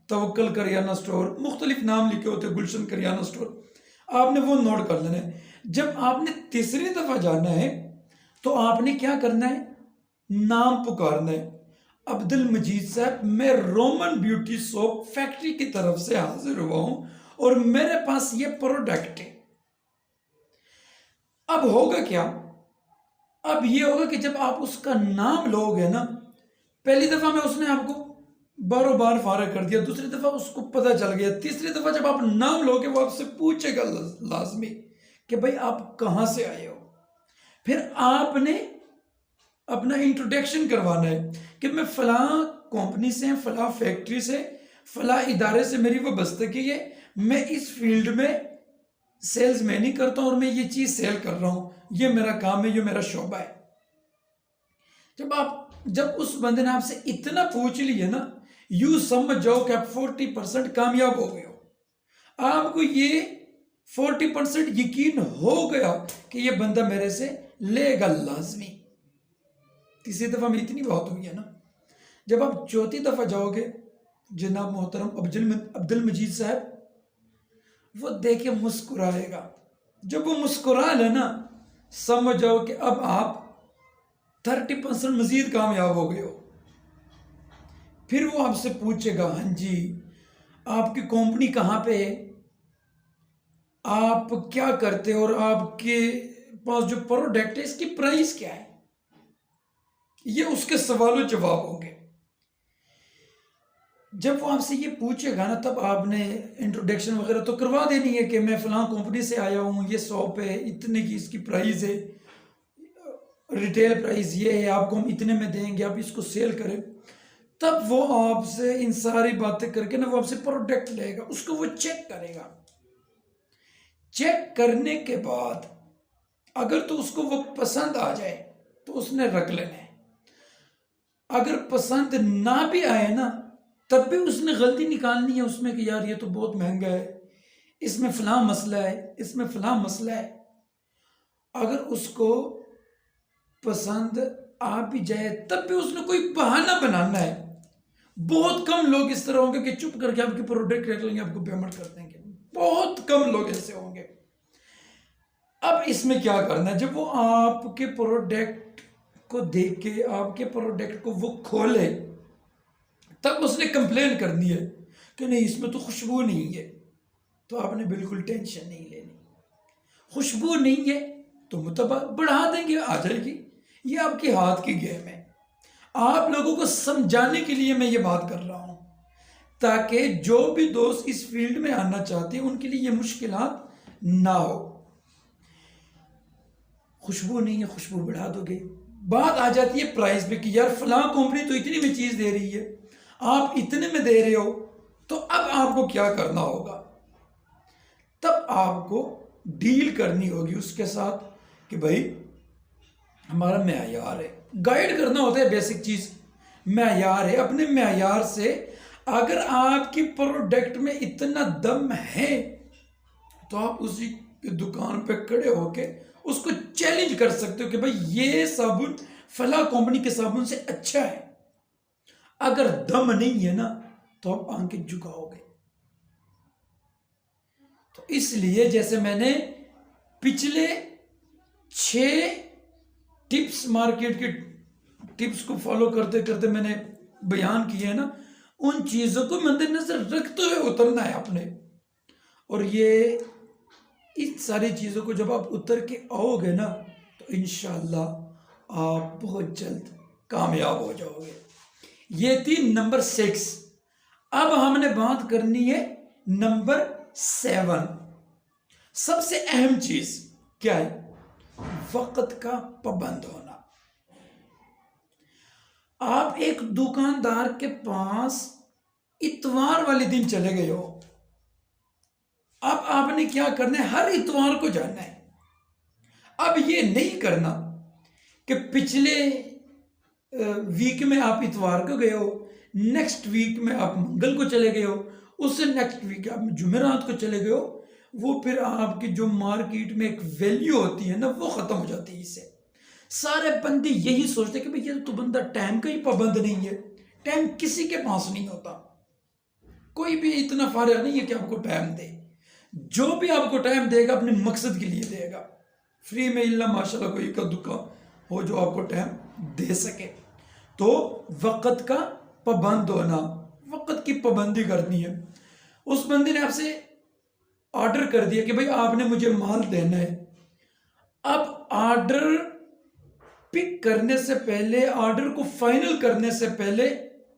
तवक्कल करियाना स्टोर, मुख्तलिफ नाम लिखे होते हैं, गुलशन करियाना स्टोर। आपने वो नोट कर लेना है। जब आपने तीसरी दफा जाना है तो आपने क्या करना है? नाम पुकारना है, अब्दुल मजीद साहब मैं रोमन ब्यूटी सोप फैक्ट्री की तरफ से हाजिर हुआ हूं और मेरे पास ये प्रोडक्ट है। अब होगा क्या? अब ये होगा कि जब आप उसका नाम लोगे ना, पहली दफा में उसने आपको बारों बार फारग कर दिया, दूसरी दफा उसको पता चल गया, तीसरी दफा जब आप नाम लोगे वो आपसे पूछेगा लाजमी कि भाई आप कहां से आए हो। फिर आपने अपना इंट्रोडक्शन करवाना है कि मैं फलां कंपनी से, फलां फैक्ट्री से, फलां इदारे से मेरी वो बस्तगी है, मैं इस फील्ड में सेल्स मैन ही करता हूं और मैं ये चीज सेल कर रहा हूं, ये मेरा काम है, ये मेरा शोबा है। जब उस बंदे ने आपसे इतना पूछ लिया ना, यू समझ जाओ कि आप 40% कामयाब हो गए हो। आपको ये 40% यकीन हो गया कि ये बंदा मेरे से लेगा लाजमी। तीसरी दफा में इतनी बात हुई है ना। जब आप चौथी दफा जाओगे, जनाब मोहतरम अब्दुल मजीद साहब वो देखे मुस्कुराएगा। जब वो मुस्कुरा लेना, समझ जाओ कि अब आप 30% मजीद कामयाब हो गए हो। फिर वो आपसे पूछेगा, हाँ जी आपकी कंपनी कहाँ पे है, आप क्या करते हो और आपके पास जो प्रोडक्ट है इसकी प्राइस क्या है। ये उसके सवालों जवाब होंगे। जब वो आपसे ये पूछेगा ना, तब आपने इंट्रोडक्शन वगैरह तो करवा देनी है कि मैं फलां कंपनी से आया हूँ, ये शॉप है, इतने की इसकी प्राइस है, रिटेल प्राइस ये है, आपको हम इतने में देंगे, आप इसको सेल करें। तब वो आपसे इन सारी बातें करके ना वो आपसे प्रोडक्ट लेगा, उसको वो चेक करेगा। चेक करने के बाद अगर तो उसको वो पसंद आ जाए तो उसने रख लेना है। अगर पसंद ना भी आए ना, तब भी उसने गलती निकालनी है उसमें कि यार ये तो बहुत महंगा है, इसमें फलां मसला है, इसमें फलां मसला है। अगर उसको पसंद आ भी जाए तब भी उसने कोई बहाना बनाना है। बहुत कम लोग इस तरह होंगे कि चुप करके आपके प्रोडक्ट रख लेंगे, आपको पेमेंट कर देंगे। बहुत कम लोग ऐसे होंगे। अब इसमें क्या करना है? जब वो आपके प्रोडक्ट को देख के, आपके प्रोडक्ट को वो खोले, तब उसने कंप्लेन करनी है कि नहीं इसमें तो खुशबू नहीं है। तो आपने बिल्कुल टेंशन नहीं लेनी। खुशबू नहीं है तो मुतबा बढ़ा देंगे, आ जाएगी। ये आपके हाथ की गेम है। आप लोगों को समझाने के लिए मैं ये बात कर रहा हूं, ताकि जो भी दोस्त इस फील्ड में आना चाहते हैं उनके लिए ये मुश्किलात ना हो। खुशबू नहीं है, खुशबू बढ़ा दोगे। बात आ जाती है प्राइस पे कि यार फलां कंपनी तो इतनी में चीज दे रही है, आप इतने में दे रहे हो, तो अब आपको क्या करना होगा? तब आपको डील करनी होगी उसके साथ कि भाई हमारा मेयार है, गाइड करना होता है बेसिक चीज, मेयार है। अपने मेयार से अगर आपकी प्रोडक्ट में इतना दम है तो आप उसी की दुकान पे खड़े होके उसको चैलेंज कर सकते हो कि भाई ये साबुन फला कंपनी के साबुन से अच्छा है। अगर दम नहीं है ना तो आप आंखें झुकाओगे। तो इसलिए जैसे मैंने पिछले 6 टिप्स, मार्केट के टिप्स को फॉलो करते करते मैंने बयान किए हैं ना, उन चीजों को मद्देनजर रखते हुए उतरना है आपने। और ये इन सारी चीजों को जब आप उतर के आओगे ना तो इंशाल्लाह आप बहुत जल्द कामयाब हो जाओगे। ये थी नंबर 6। अब हमने बात करनी है नंबर 7। सबसे अहम चीज क्या है? वक्त का पाबंद होना। आप एक दुकानदार के पास इतवार वाले दिन चले गए हो, अब आपने क्या करना है? हर इतवार को जाना है। अब ये नहीं करना कि पिछले वीक में आप इतवार को गए हो, नेक्स्ट वीक में आप मंगल को चले गए हो, उससे नेक्स्ट वीक आप जुमेरात को चले गए हो। वो फिर आपकी जो मार्केट में एक वैल्यू होती है ना वो खत्म हो जाती है। इससे सारे बंदे यही सोचते हैं कि भाई ये तो बंदा टाइम का ही पाबंद नहीं है। टाइम किसी के पास नहीं होता, कोई भी इतना फारिग नहीं है कि आपको टाइम दे। जो भी आपको टाइम देगा अपने मकसद के लिए देगा। फ्री में इल्ला माशाल्लाह कोई का दुका हो जो आपको टाइम दे सके। तो वक्त का पाबंद होना, वक्त की पाबंदी करनी है। उस बंदे ने आपसे ऑर्डर कर दिया कि भाई आपने मुझे माल देना है। अब ऑर्डर पिक करने से पहले, ऑर्डर को फाइनल करने से पहले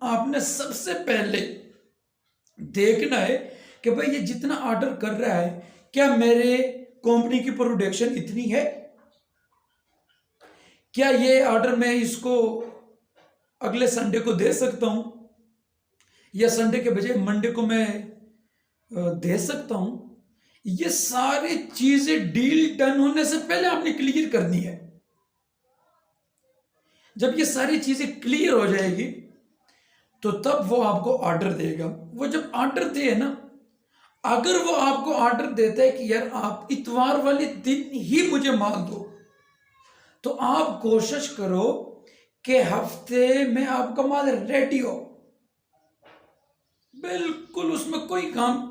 आपने सबसे पहले देखना है कि भाई ये जितना ऑर्डर कर रहा है क्या मेरे कंपनी की प्रोडक्शन इतनी है? क्या ये ऑर्डर मैं इसको अगले संडे को दे सकता हूं, या संडे के बजाय मंडे को मैं दे सकता हूं? ये सारी चीजें डील डन होने से पहले आपने क्लियर करनी है। जब ये सारी चीजें क्लियर हो जाएगी तो तब वो आपको ऑर्डर देगा। वो जब ऑर्डर दे ना, अगर वो आपको ऑर्डर देता है कि यार आप इतवार वाले दिन ही मुझे माल दो, तो आप कोशिश करो कि हफ्ते में आपका माल रेडी हो। बिल्कुल उसमें कोई काम,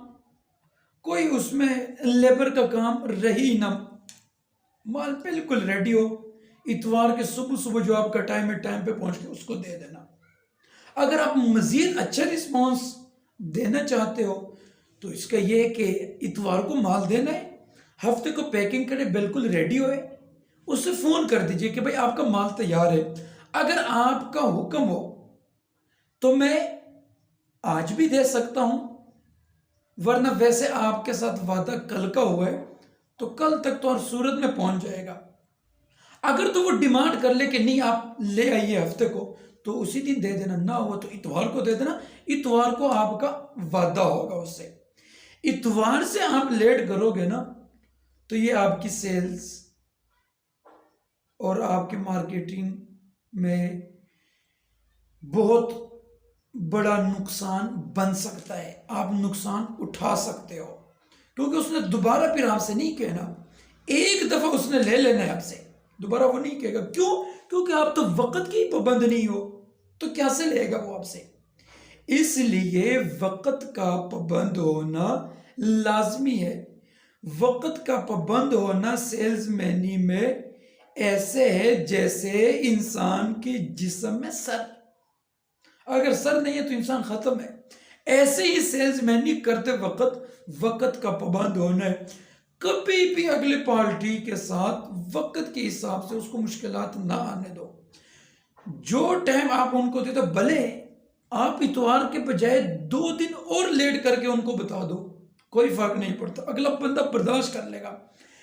कोई उसमें लेबर का काम रही ना, माल बिल्कुल रेडी हो। इतवार के सुबह सुबह जो आपका टाइम है, टाइम पे पहुंच के उसको दे देना। अगर आप मजीद अच्छा रिस्पॉन्स देना चाहते हो तो इसका यह है कि इतवार को माल देना है, हफ्ते को पैकिंग करे बिल्कुल रेडी होए, उससे फोन कर दीजिए कि भाई आपका माल तैयार है। अगर आपका हुक्म हो तो मैं आज भी दे सकता हूं, वरना वैसे आपके साथ वादा कल का हुआ है तो कल तक तो हर सूरत में पहुंच जाएगा। अगर तो वो डिमांड कर ले कि नहीं आप ले आइए हफ्ते को, तो उसी दिन दे देना, ना हुआ तो इतवार को दे देना। इतवार को आपका वादा होगा उससे। इतवार से आप लेट करोगे ना तो ये आपकी सेल्स और आपकी मार्केटिंग में बहुत बड़ा नुकसान बन सकता है। आप नुकसान उठा सकते हो, क्योंकि उसने दोबारा फिर आपसे नहीं कहना। एक दफा उसने ले लेना है आपसे, दोबारा वो नहीं कहेगा। क्यों? क्योंकि आप तो वक्त की पाबंद नहीं हो, तो कैसे लेगा वो आपसे? इसलिए वक्त का पाबंद होना लाजमी है। वक्त का पाबंद होना सेल्समैनी में ऐसे है जैसे इंसान के जिस्म में सर, अगर सर नहीं है तो इंसान खत्म है। ऐसे ही सेल्समैनी करते वक्त का पाबंद होना है। कभी भी अगले पार्टी के साथ वक्त के हिसाब से उसको मुश्किलात ना आने दो। जो टाइम आप उनको दे दो, भले आप इतवार के बजाय 2 दिन और लेट करके उनको बता दो, कोई फर्क नहीं पड़ता, अगला बंदा बर्दाश्त कर लेगा।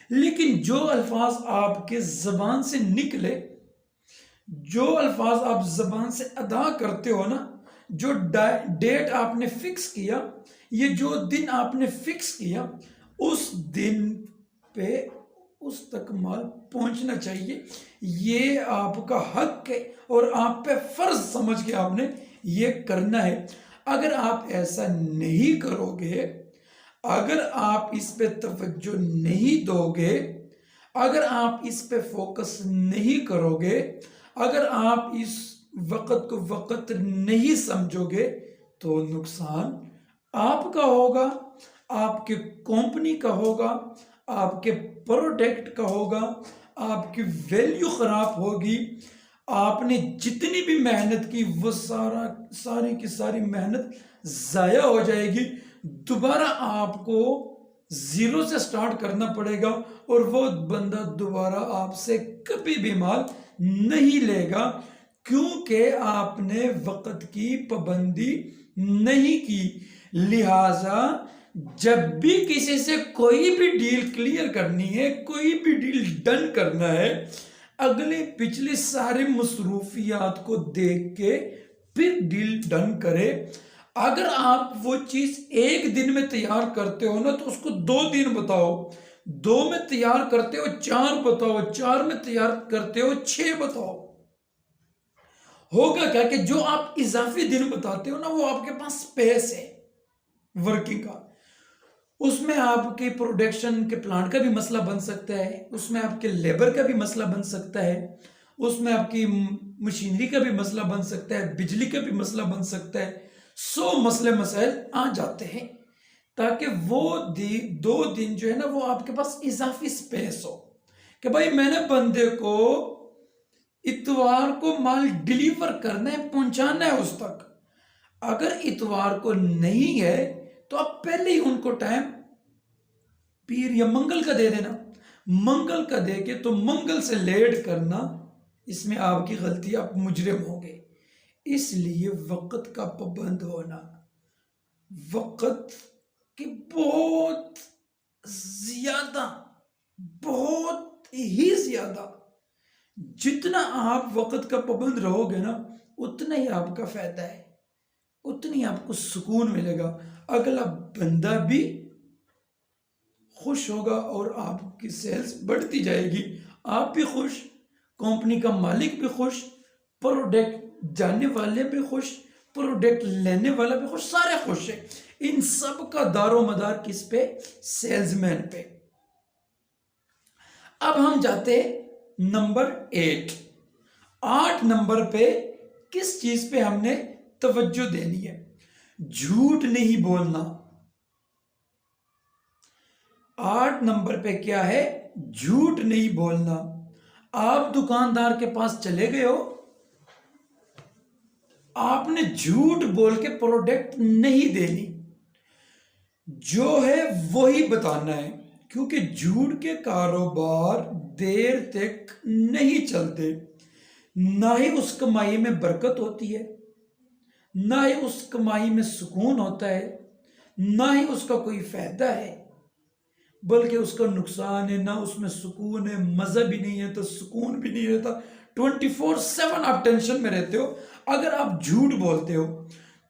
लेकिन जो अल्फाज आपके जबान से निकले, जो अल्फाज आप जबान से अदा करते हो ना, जो डेट आपने फिक्स किया, ये जो दिन आपने फिक्स किया, उस दिन पे उस तक माल पहुंचना चाहिए। ये आपका हक है और आप पे फर्ज समझ के आपने ये करना है। अगर आप ऐसा नहीं करोगे, अगर आप इस पे तवज्जो नहीं दोगे, अगर आप इस पे फोकस नहीं करोगे, अगर आप इस वक्त को वक्त नहीं समझोगे, तो नुकसान आपका होगा, आपके कंपनी का होगा, आपके प्रोडक्ट का होगा, आपकी वैल्यू खराब होगी। आपने जितनी भी मेहनत की वो सारी की सारी मेहनत जाया हो जाएगी। दोबारा आपको जीरो से स्टार्ट करना पड़ेगा और वो बंदा दोबारा आपसे कभी भी माल नहीं लेगा, क्योंकि आपने वक्त की पाबंदी नहीं की। लिहाजा जब भी किसी से कोई भी डील क्लियर करनी है, कोई भी डील डन करना है, अगले पिछले सारे मसरूफियात को देख के फिर डील डन करे। अगर आप वो चीज एक दिन में तैयार करते हो ना, तो उसको 2 दिन बताओ, 2 में तैयार करते हो 4 बताओ, 4 में तैयार करते हो 6 बताओ। होगा क्या कि जो आप इजाफी दिन बताते हो ना, वो आपके पास स्पेस है वर्किंग का। उसमें आपके प्रोडक्शन के प्लांट का भी मसला बन सकता है, उसमें आपके लेबर का भी मसला बन सकता है, उसमें आपकी मशीनरी का भी मसला बन सकता है, बिजली का भी मसला बन सकता है। 100 मसले मसाइल आ जाते हैं, ताकि वो 2 दिन जो है ना, वो आपके पास इजाफी स्पेस हो कि भाई मैंने बंदे को इतवार को माल डिलीवर करना है, पहुंचाना है उस तक। अगर इतवार को नहीं है तो आप पहले ही उनको टाइम पीर या मंगल का दे देना। मंगल का दे के तो मंगल से लेट करना, इसमें आपकी गलती, आप मुजरिम होंगे। इसलिए वक्त का पाबंद होना, वक्त की बहुत ज्यादा, बहुत ही ज्यादा, जितना आप वक्त का पाबंद रहोगे ना, उतना ही आपका फायदा है, उतनी आपको सुकून मिलेगा। अगला बंदा भी खुश होगा और आपकी सेल्स बढ़ती जाएगी, आप भी खुश, कंपनी का मालिक भी खुश, प्रोडक्ट जाने वाले भी खुश, प्रोडक्ट लेने वाला भी खुश, सारे खुश है। इन सब का दारो मदार किस पे? सेल्समैन पे। अब हम जाते नंबर 8। 8 नंबर पे किस चीज पे हमने तवज्जो देनी है? झूठ नहीं बोलना। 8 नंबर पे क्या है? झूठ नहीं बोलना। आप दुकानदार के पास चले गए हो, आपने झूठ बोल के प्रोडक्ट नहीं देनी, जो है वही बताना है, क्योंकि झूठ के कारोबार देर तक नहीं चलते। ना ही उस कमाई में बरकत होती है, ना ही उस कमाई में सुकून होता है, ना ही उसका कोई फायदा है, बल्कि उसका नुकसान है। ना उसमें सुकून है, मजा भी नहीं है तो सुकून भी नहीं रहता, 24/7 आप टेंशन में रहते हो। अगर आप झूठ बोलते हो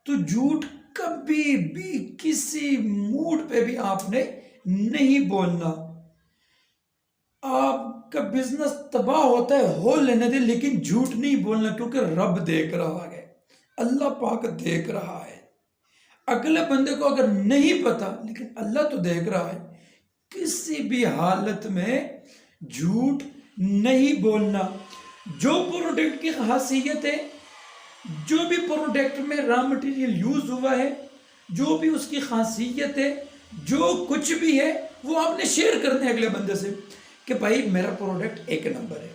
तो झूठ कभी भी किसी मूड पे भी आपने नहीं बोलना। आपका बिजनेस तबाह होता है, हो लेने दे, लेकिन झूठ नहीं बोलना, क्योंकि रब देख रहा है, अल्लाह पाक देख रहा है। अगले बंदे को अगर नहीं पता, लेकिन अल्लाह तो देख रहा है। किसी भी हालत में झूठ नहीं बोलना। जो प्रोडक्ट की खासियत है, जो भी प्रोडक्ट में रॉ मटेरियल यूज हुआ है, जो भी उसकी खासियत है, जो कुछ भी है, वो आपने शेयर करना है अगले बंदे से कि भाई मेरा प्रोडक्ट 1 नंबर है,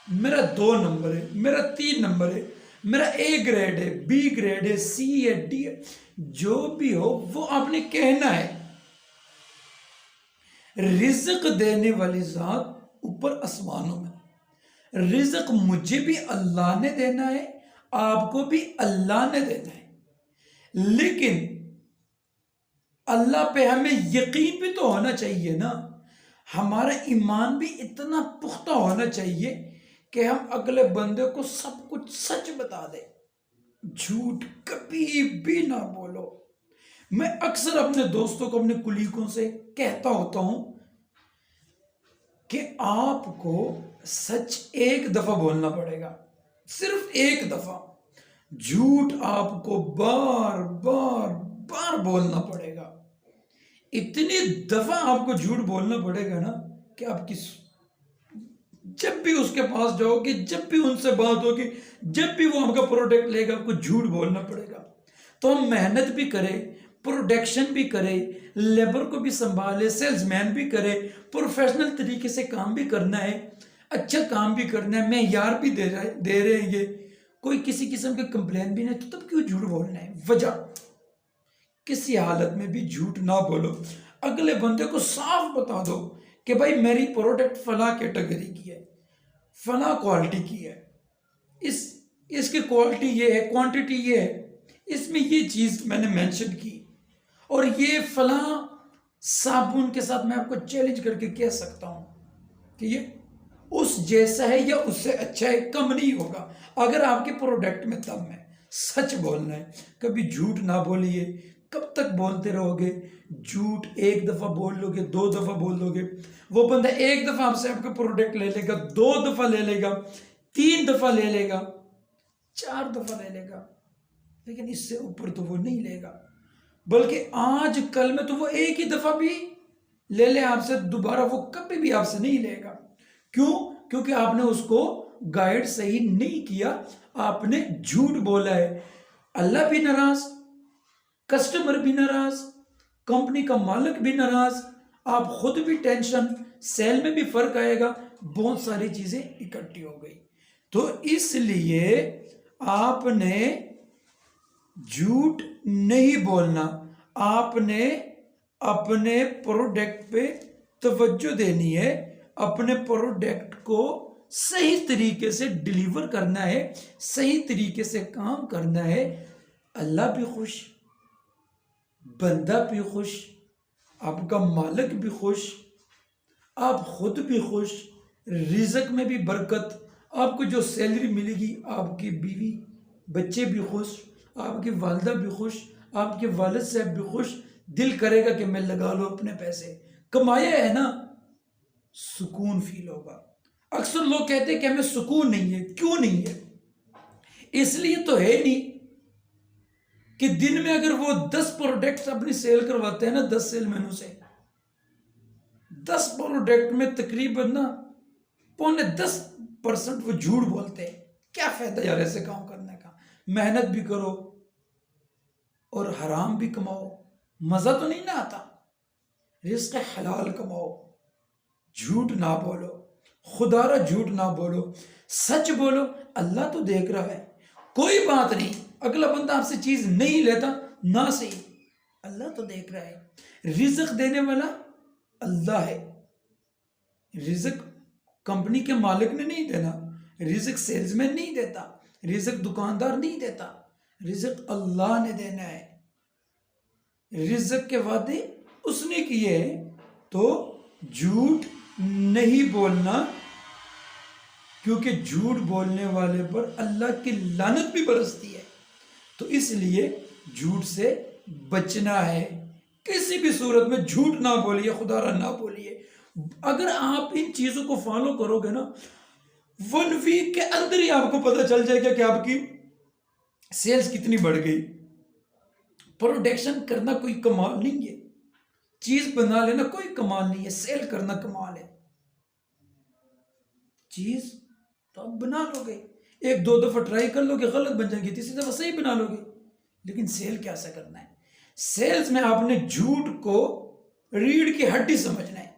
मेरा 2 नंबर है, मेरा 3 नंबर है, मेरा A ग्रेड है, B ग्रेड है, C है, D है, जो भी हो वो आपने कहना है। रिज़्क देने वाली जात ऊपर आसमानों में, रिज़्क मुझे भी अल्लाह ने देना है, आपको भी अल्लाह ने देना है, लेकिन अल्लाह पे हमें यकीन भी तो होना चाहिए ना। हमारा ईमान भी इतना पुख्ता होना चाहिए कि हम अगले बंदे को सब कुछ सच बता दें। झूठ कभी भी ना बोलो। मैं अक्सर अपने दोस्तों को, अपने कुलीगों से कहता होता हूं कि आपको सच एक दफा बोलना पड़ेगा, सिर्फ एक दफा। झूठ आपको बार बार बार बोलना पड़ेगा। इतनी दफा आपको झूठ बोलना पड़ेगा ना कि आपकी जब भी उसके पास जाओगे, जब भी उनसे बात होगी, जब भी वो आपका प्रोडक्ट लेगा, आपको झूठ बोलना पड़ेगा। तो हम मेहनत भी करें, प्रोडक्शन भी करें, लेबर को भी संभाले, सेल्समैन भी करे, प्रोफेशनल तरीके से काम भी करना है, अच्छा काम भी करना है, मेयार भी दे रहे हैं, ये कोई किसी किस्म के कंप्लेन भी नहीं, तो तब क्यों झूठ बोलना है? वजह, किसी हालत में भी झूठ ना बोलो। अगले बंदे को साफ बता दो कि भाई मेरी प्रोडक्ट फला कैटेगरी की है, फला क्वालिटी की है, इसकी क्वालिटी ये है, क्वांटिटी ये है, इसमें ये चीज मैंने मेंशन की, और ये फला साबुन के साथ मैं आपको चैलेंज करके कह सकता हूं कि ये उस जैसा है या उससे अच्छा है, कम नहीं होगा अगर आपके प्रोडक्ट में दम है। सच बोलना है, कभी झूठ ना बोलिए। कब तक बोलते रहोगे? झूठ एक दफा बोल लोगे, दो दफा बोल लोगे, वो बंदा एक दफा आपसे आपका प्रोडक्ट ले लेगा, दो दफा ले लेगा, तीन दफा ले लेगा, चार दफा ले लेगा, लेकिन इससे ऊपर तो वो नहीं लेगा। बल्कि आज कल में तो वो एक ही दफा भी ले ले आपसे, दोबारा वो कभी भी आपसे नहीं लेगा। क्यों? क्योंकि आपने उसको गाइड सही नहीं किया, आपने झूठ बोला है। अल्लाह भी नाराज, कस्टमर भी नाराज, कंपनी का मालिक भी नाराज, आप खुद भी टेंशन, सेल में भी फर्क आएगा, बहुत सारी चीजें इकट्ठी हो गई। तो इसलिए आपने झूठ नहीं बोलना, आपने अपने प्रोडक्ट पे तवज्जो देनी है, अपने प्रोडक्ट को सही तरीके से डिलीवर करना है, सही तरीके से काम करना है। अल्लाह भी खुश, बंदा भी खुश, आपका मालिक भी खुश, आप खुद भी खुश, रिज़्क में भी बरकत, आपको जो सैलरी मिलेगी, आपकी बीवी बच्चे भी खुश, आपकी वालदा भी खुश, आपके वालिद साहब भी खुश। दिल करेगा कि मैं लगा लो अपने पैसे, कमाया है ना, सुकून फील होगा। अक्सर लोग कहते हैं कि हमें सुकून नहीं है। क्यों नहीं है? इसलिए तो है नहीं कि दिन में अगर वो 10 प्रोडक्ट्स अपनी सेल करवाते हैं ना, 10 सेलमैनों से, 10 प्रोडक्ट में तकरीबन ना 9.5% वो झूठ बोलते हैं। क्या फायदा यार ऐसे काम करने का? मेहनत भी करो और हराम भी कमाओ, मजा तो नहीं ना आता। रिस्क हलाल कमाओ, झूठ ना बोलो, खुदारा झूठ ना बोलो, सच बोलो। अल्लाह तो देख रहा है, कोई बात नहीं, अगला बंदा आपसे चीज नहीं लेता ना सही, अल्लाह तो देख रहा है। रिज़्क देने वाला अल्लाह है। रिज़्क कंपनी के मालिक ने नहीं देना, रिज़्क सेल्समैन नहीं देता, रिज़्क दुकानदार नहीं देता, रिज़्क अल्लाह ने देना है। रिज़्क के वादे उसने किए हैं, तो झूठ नहीं बोलना, क्योंकि झूठ बोलने वाले पर अल्लाह की लानत भी बरसती है। तो इसलिए झूठ से बचना है। किसी भी सूरत में झूठ ना बोलिए, खुदारा ना बोलिए। अगर आप इन चीजों को फॉलो करोगे ना, 1 वीक के अंदर ही आपको पता चल जाएगा कि आपकी सेल्स कितनी बढ़ गई। प्रोडक्शन करना कोई कमाल नहीं है, चीज बना लेना कोई कमाल नहीं है, सेल करना कमाल है। चीज तो आप बना लोगे, 1-2 दफा ट्राई कर लोगे, गलत बन जाएगी, तीसरी दफा सही बना लोगे, लेकिन सेल कैसे करना है? सेल्स में आपने झूठ को रीढ़ की हड्डी समझना है।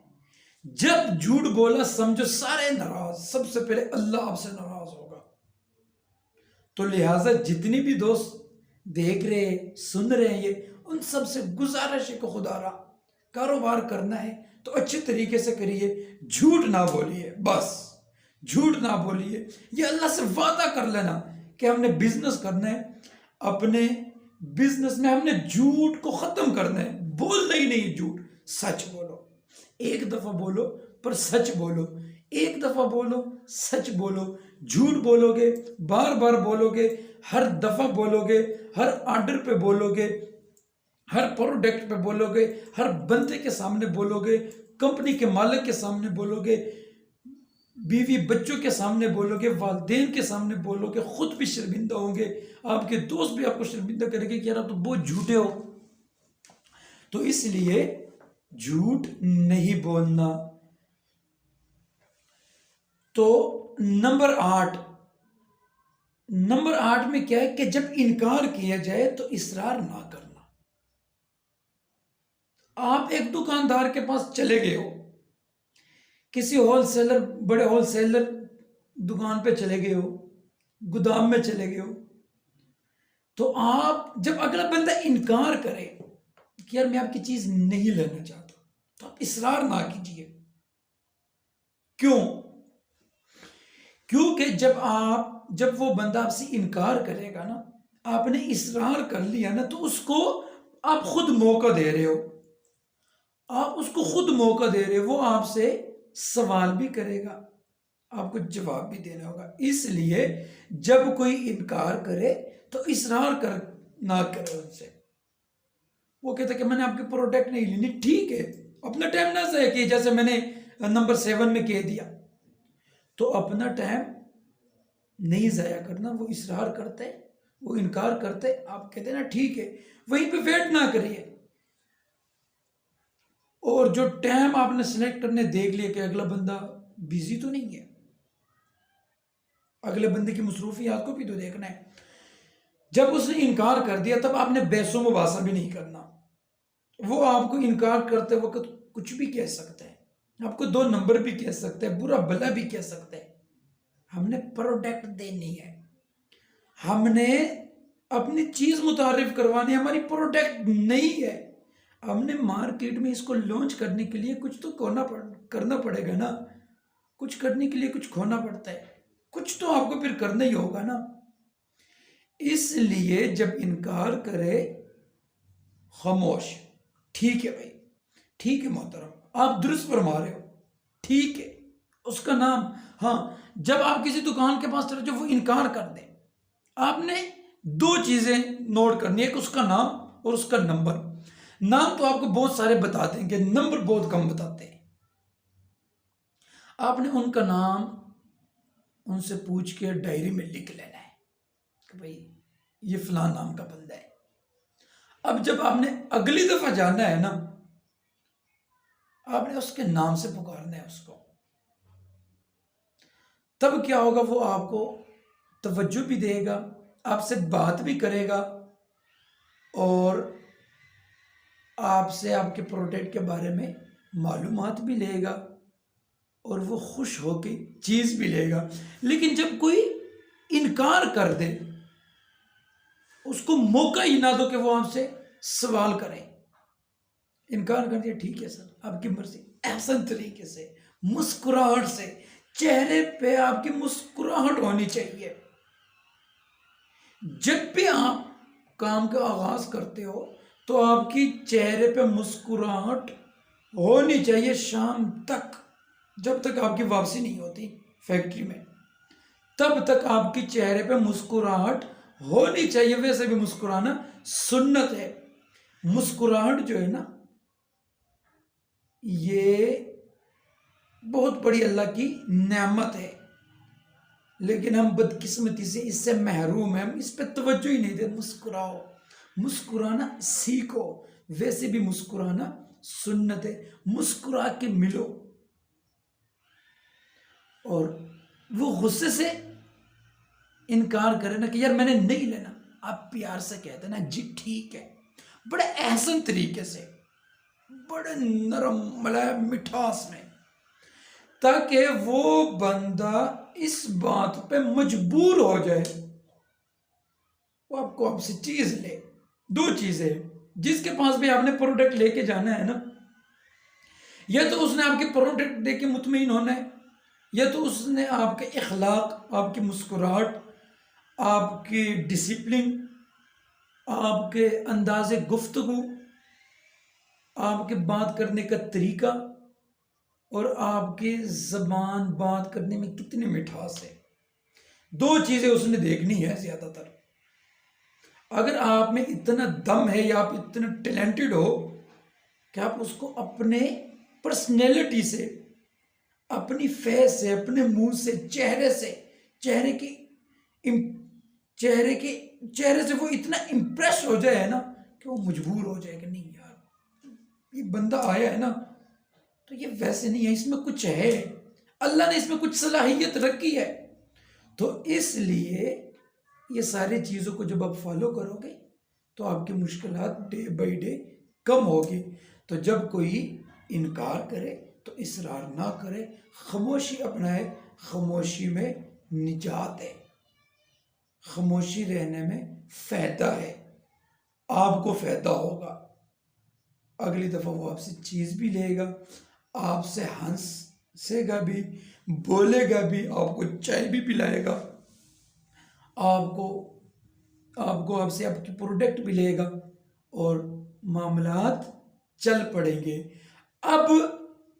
जब झूठ बोला समझो सारे नाराज, सबसे पहले अल्लाह आपसे नाराज होगा। तो लिहाजा जितनी भी दोस्त देख रहे हैं, सुन रहे हैं, ये उन सब से गुजारिश है कि खुदारा कारोबार करना है तो अच्छे तरीके से करिए, झूठ ना बोलिए, बस झूठ ना बोलिए। ये अल्लाह से वादा कर लेना कि हमने बिजनेस करना है, अपने बिजनेस में हमने झूठ को खत्म करना है, बोलना ही नहीं झूठ, सच बोलो। एक दफा बोलो पर सच बोलो, एक दफा बोलो सच बोलो। झूठ बोलोगे, बार बार बोलोगे, हर दफा बोलोगे, हर ऑर्डर पे बोलोगे, हर प्रोडक्ट पे बोलोगे, हर बंदे के सामने बोलोगे, कंपनी के मालिक के सामने बोलोगे, बीवी बच्चों के सामने बोलोगे, वालिदैन के सामने बोलोगे, खुद भी शर्मिंदा होंगे, आपके दोस्त भी आपको शर्मिंदा करेंगे कि यार आप तो बहुत झूठे हो। तो इसलिए झूठ नहीं बोलना। तो नंबर 8 में क्या है कि जब इनकार किया जाए तो इसरार ना करना। आप एक दुकानदार के पास चले गए हो, किसी होलसेलर, बड़े होलसेलर दुकान पे चले गए हो, गोदाम में चले गए हो, तो आप जब अगला बंदा इनकार करे कि यार मैं आपकी चीज नहीं लेना चाहता, तो आप इसरार ना कीजिए। क्यों? क्योंकि जब वो बंदा आपसे इनकार करेगा ना, आपने इसरार कर लिया ना, तो उसको आप खुद मौका दे रहे हो, आप उसको खुद मौका दे रहे हो, वो आपसे सवाल भी करेगा, आपको जवाब भी देना होगा। इसलिए जब कोई इनकार करे तो इसरार ना करे उनसे। वो कहता कि मैंने आपके प्रोडक्ट नहीं लेनी, ठीक है, अपना टाइम ना जाया कि जैसे मैंने नंबर 7 में कह दिया, तो अपना टाइम नहीं जाया करना। वो इसरार करते, वो इनकार करते, आप कहते ना ठीक है, वहीं पे वेट ना करिए। और जो टाइम आपने सिलेक्ट करने देख लिया कि अगला बंदा बिजी तो नहीं है, अगले बंदे की मसरूफियात को भी तो देखना है। जब उसने इनकार कर दिया तब आपने बहसो मुबासा भी नहीं करना। वो आपको इनकार करते वक्त कुछ भी कह सकते हैं, आपको 2 नंबर भी कह सकते हैं, बुरा भला भी कह सकते हैं। हमने प्रोडक्ट देनी है, हमने अपनी चीज मुतारिफ करवानी है, हमारी प्रोडक्ट नहीं है। हमने मार्केट में इसको लॉन्च करने के लिए कुछ तो करना पड़ेगा ना, कुछ करने के लिए कुछ खोना पड़ता है, कुछ तो आपको फिर करना ही होगा ना। इसलिए जब इनकार करे, खामोश, ठीक है भाई, ठीक है मोहतरम, आप दुरुस्त फरमा रहे हो, ठीक है, उसका नाम। हाँ, जब आप किसी दुकान के पास चले, जब वो इनकार कर दे, आपने 2 चीजें नोट करनी है, एक उसका नाम और उसका नंबर। नाम तो आपको बहुत सारे बता देंगे, नंबर बहुत कम बताते हैं। आपने उनका नाम उनसे पूछ के डायरी में लिख लेना है कि भाई ये फलां नाम का बंदा है। अब जब आपने अगली दफा जाना है ना, आपने उसके नाम से पुकारना है उसको। तब क्या होगा, वो आपको तवज्जो भी देगा, आपसे बात भी करेगा और आपसे आपके प्रोडक्ट के बारे में मालूमात भी लेगा और वो खुश होके चीज भी लेगा। लेकिन जब कोई इनकार कर दे, उसको मौका ही ना दो कि वो आपसे सवाल करे। इनकार कर दिया, ठीक है सर आपकी मर्जी, एहसन तरीके से, मुस्कुराहट से, चेहरे पे आपकी मुस्कुराहट होनी चाहिए। जब भी आप काम का आगाज करते हो तो आपकी चेहरे पे मुस्कुराहट होनी चाहिए शाम तक, जब तक आपकी वापसी नहीं होती फैक्ट्री में, तब तक आपकी चेहरे पे मुस्कुराहट होनी चाहिए। वैसे भी मुस्कुराना सुन्नत है। मुस्कुराहट जो है ना, ये बहुत बड़ी अल्लाह की नेमत है, लेकिन हम बदकिस्मती से इससे महरूम हैं, हम इस पे तवज्जो ही नहीं देते। मुस्कुराओ, मुस्कुराना सीखो, वैसे भी मुस्कुराना सुन्नत है। मुस्कुरा के मिलो, और वो गुस्से से इनकार करे ना कि यार मैंने नहीं लेना, आप प्यार से कहते ना जी ठीक है, बड़े एहसन तरीके से, बड़े नरम मुलायम मिठास में, ताकि वो बंदा इस बात पे मजबूर हो जाए वो आपको आपसे चीज ले। 2 चीजें, जिसके पास भी आपने प्रोडक्ट लेके जाना है ना, या तो उसने आपके प्रोडक्ट देके मुतमईन होना है, या तो उसने आपके इखलाक, आपकी मुस्कुराहट, आपकी डिसिप्लिन, आपके अंदाज़े गुफ्तगू, आपके बात करने का तरीका और आपकी जबान बात करने में कितनी मिठास है, 2 चीजें उसने देखनी है ज्यादातर। अगर आप में इतना दम है या आप इतने टैलेंटेड हो कि आप उसको अपने पर्सनैलिटी से, अपनी फेस से, अपने मुंह से, चेहरे से, चेहरे की चेहरे से वो इतना इम्प्रेस हो जाए ना कि वो मजबूर हो जाए कि नहीं यार, ये बंदा आया है ना तो ये वैसे नहीं है, इसमें कुछ है, अल्लाह ने इसमें कुछ सलाहियत रखी है। तो इसलिए ये सारी चीज़ों को जब आप फॉलो करोगे तो आपकी मुश्किलात डे बाई डे कम होगी। तो जब कोई इनकार करे तो इसरार ना करे, खामोशी अपनाए, खामोशी में निजात है, खामोशी रहने में फायदा है, आपको फायदा होगा। अगली दफ़ा वो आपसे चीज़ भी लेगा, आपसे हंसेगा भी, बोलेगा भी, आपको चाय भी पिलाएगा, आपको आपसे आपकी प्रोडक्ट भी लेगा और मामलात चल पड़ेंगे। अब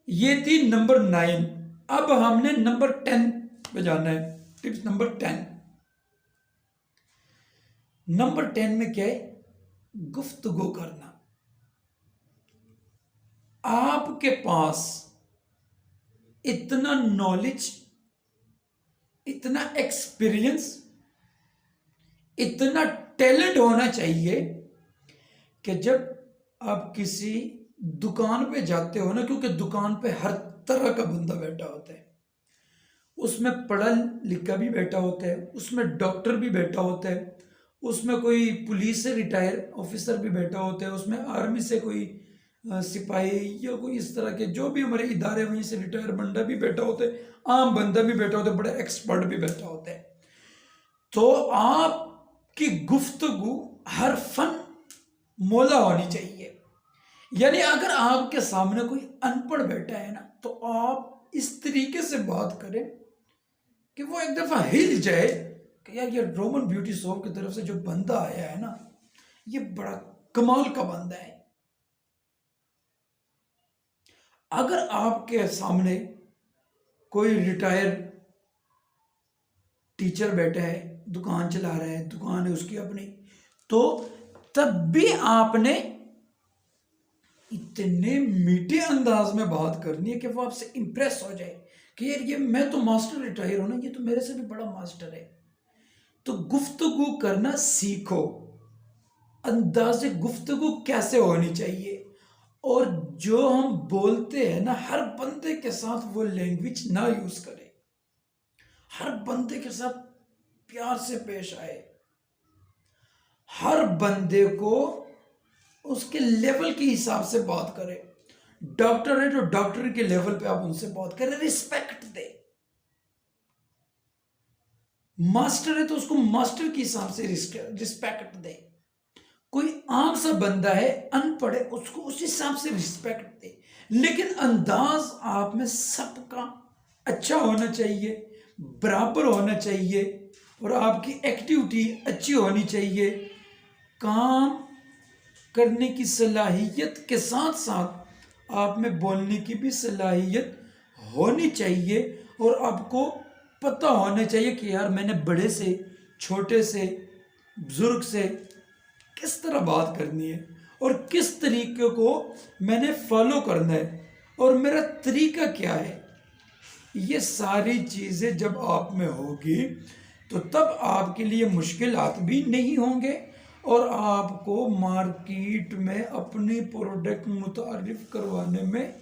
ये थी नंबर 9। अब हमने नंबर 10 पे जाना है। Tips number 10। नंबर 10 में क्या है? गुफ्तगू करना। आपके पास इतना नॉलेज, इतना एक्सपीरियंस, इतना टैलेंट होना चाहिए कि जब आप किसी दुकान पे जाते हो ना, क्योंकि दुकान पे हर तरह का बंदा बैठा होता है, उसमें पढ़ा लिखा भी बैठा होता है, उसमें डॉक्टर भी बैठा होता है, उसमें कोई पुलिस से रिटायर ऑफिसर भी बैठा होता है, उसमें आर्मी से कोई सिपाही या कोई इस तरह के जो भी हमारे इदारे वहीं से रिटायर बंदा भी बैठा होता है, आम बंदा भी बैठा होता है, बड़ा एक्सपर्ट भी बैठा होता है। तो आपकी गुफ्तगू हर फन मोला होनी चाहिए। यानी अगर आपके सामने कोई अनपढ़ बैठा है ना, तो आप इस तरीके से बात करें कि वो एक दफा हिल जाए कि यार ये रोमन ब्यूटी शॉप की तरफ से जो बंदा आया है ना, ये बड़ा कमाल का बंदा है। अगर आपके सामने कोई रिटायर टीचर बैठा है, दुकान चला रहा है, दुकान है उसकी अपनी, तो तब भी आपने इतने मीठे अंदाज में बात करनी है कि वो आपसे इंप्रेस हो जाए कि यार ये मैं तो मास्टर रिटायर हूं ना, ये तो मेरे से भी बड़ा मास्टर है। तो गुफ्तगू करना सीखो। अंदाज़े गुफ्तगू कैसे होनी चाहिए, और जो हम बोलते हैं ना, हर बंदे के साथ वो लैंग्वेज ना यूज करें, हर बंदे के साथ प्यार से पेश आए, हर बंदे को उसके लेवल के हिसाब से बात करें। डॉक्टर है तो डॉक्टर के लेवल पे आप उनसे बात करें, रिस्पेक्ट दे। मास्टर है तो उसको मास्टर के हिसाब से रिस्पेक्ट दे। कोई आम सा बंदा है, अनपढ़ है, उसको उस हिसाब से रिस्पेक्ट दे। लेकिन अंदाज आप में सबका अच्छा होना चाहिए, बराबर होना चाहिए, और आपकी एक्टिविटी अच्छी होनी चाहिए। काम करने की सलाहियत के साथ साथ आप में बोलने की भी सलाहियत होनी चाहिए, और आपको पता होना चाहिए कि यार मैंने बड़े से, छोटे से, बुजुर्ग से किस तरह बात करनी है, और किस तरीके को मैंने फॉलो करना है, और मेरा तरीका क्या है। ये सारी चीज़ें जब आप में होगी तो तब आपके लिए मुश्किलात भी नहीं होंगे, और आपको मार्केट में अपनी प्रोडक्ट मुतारिफ करवाने में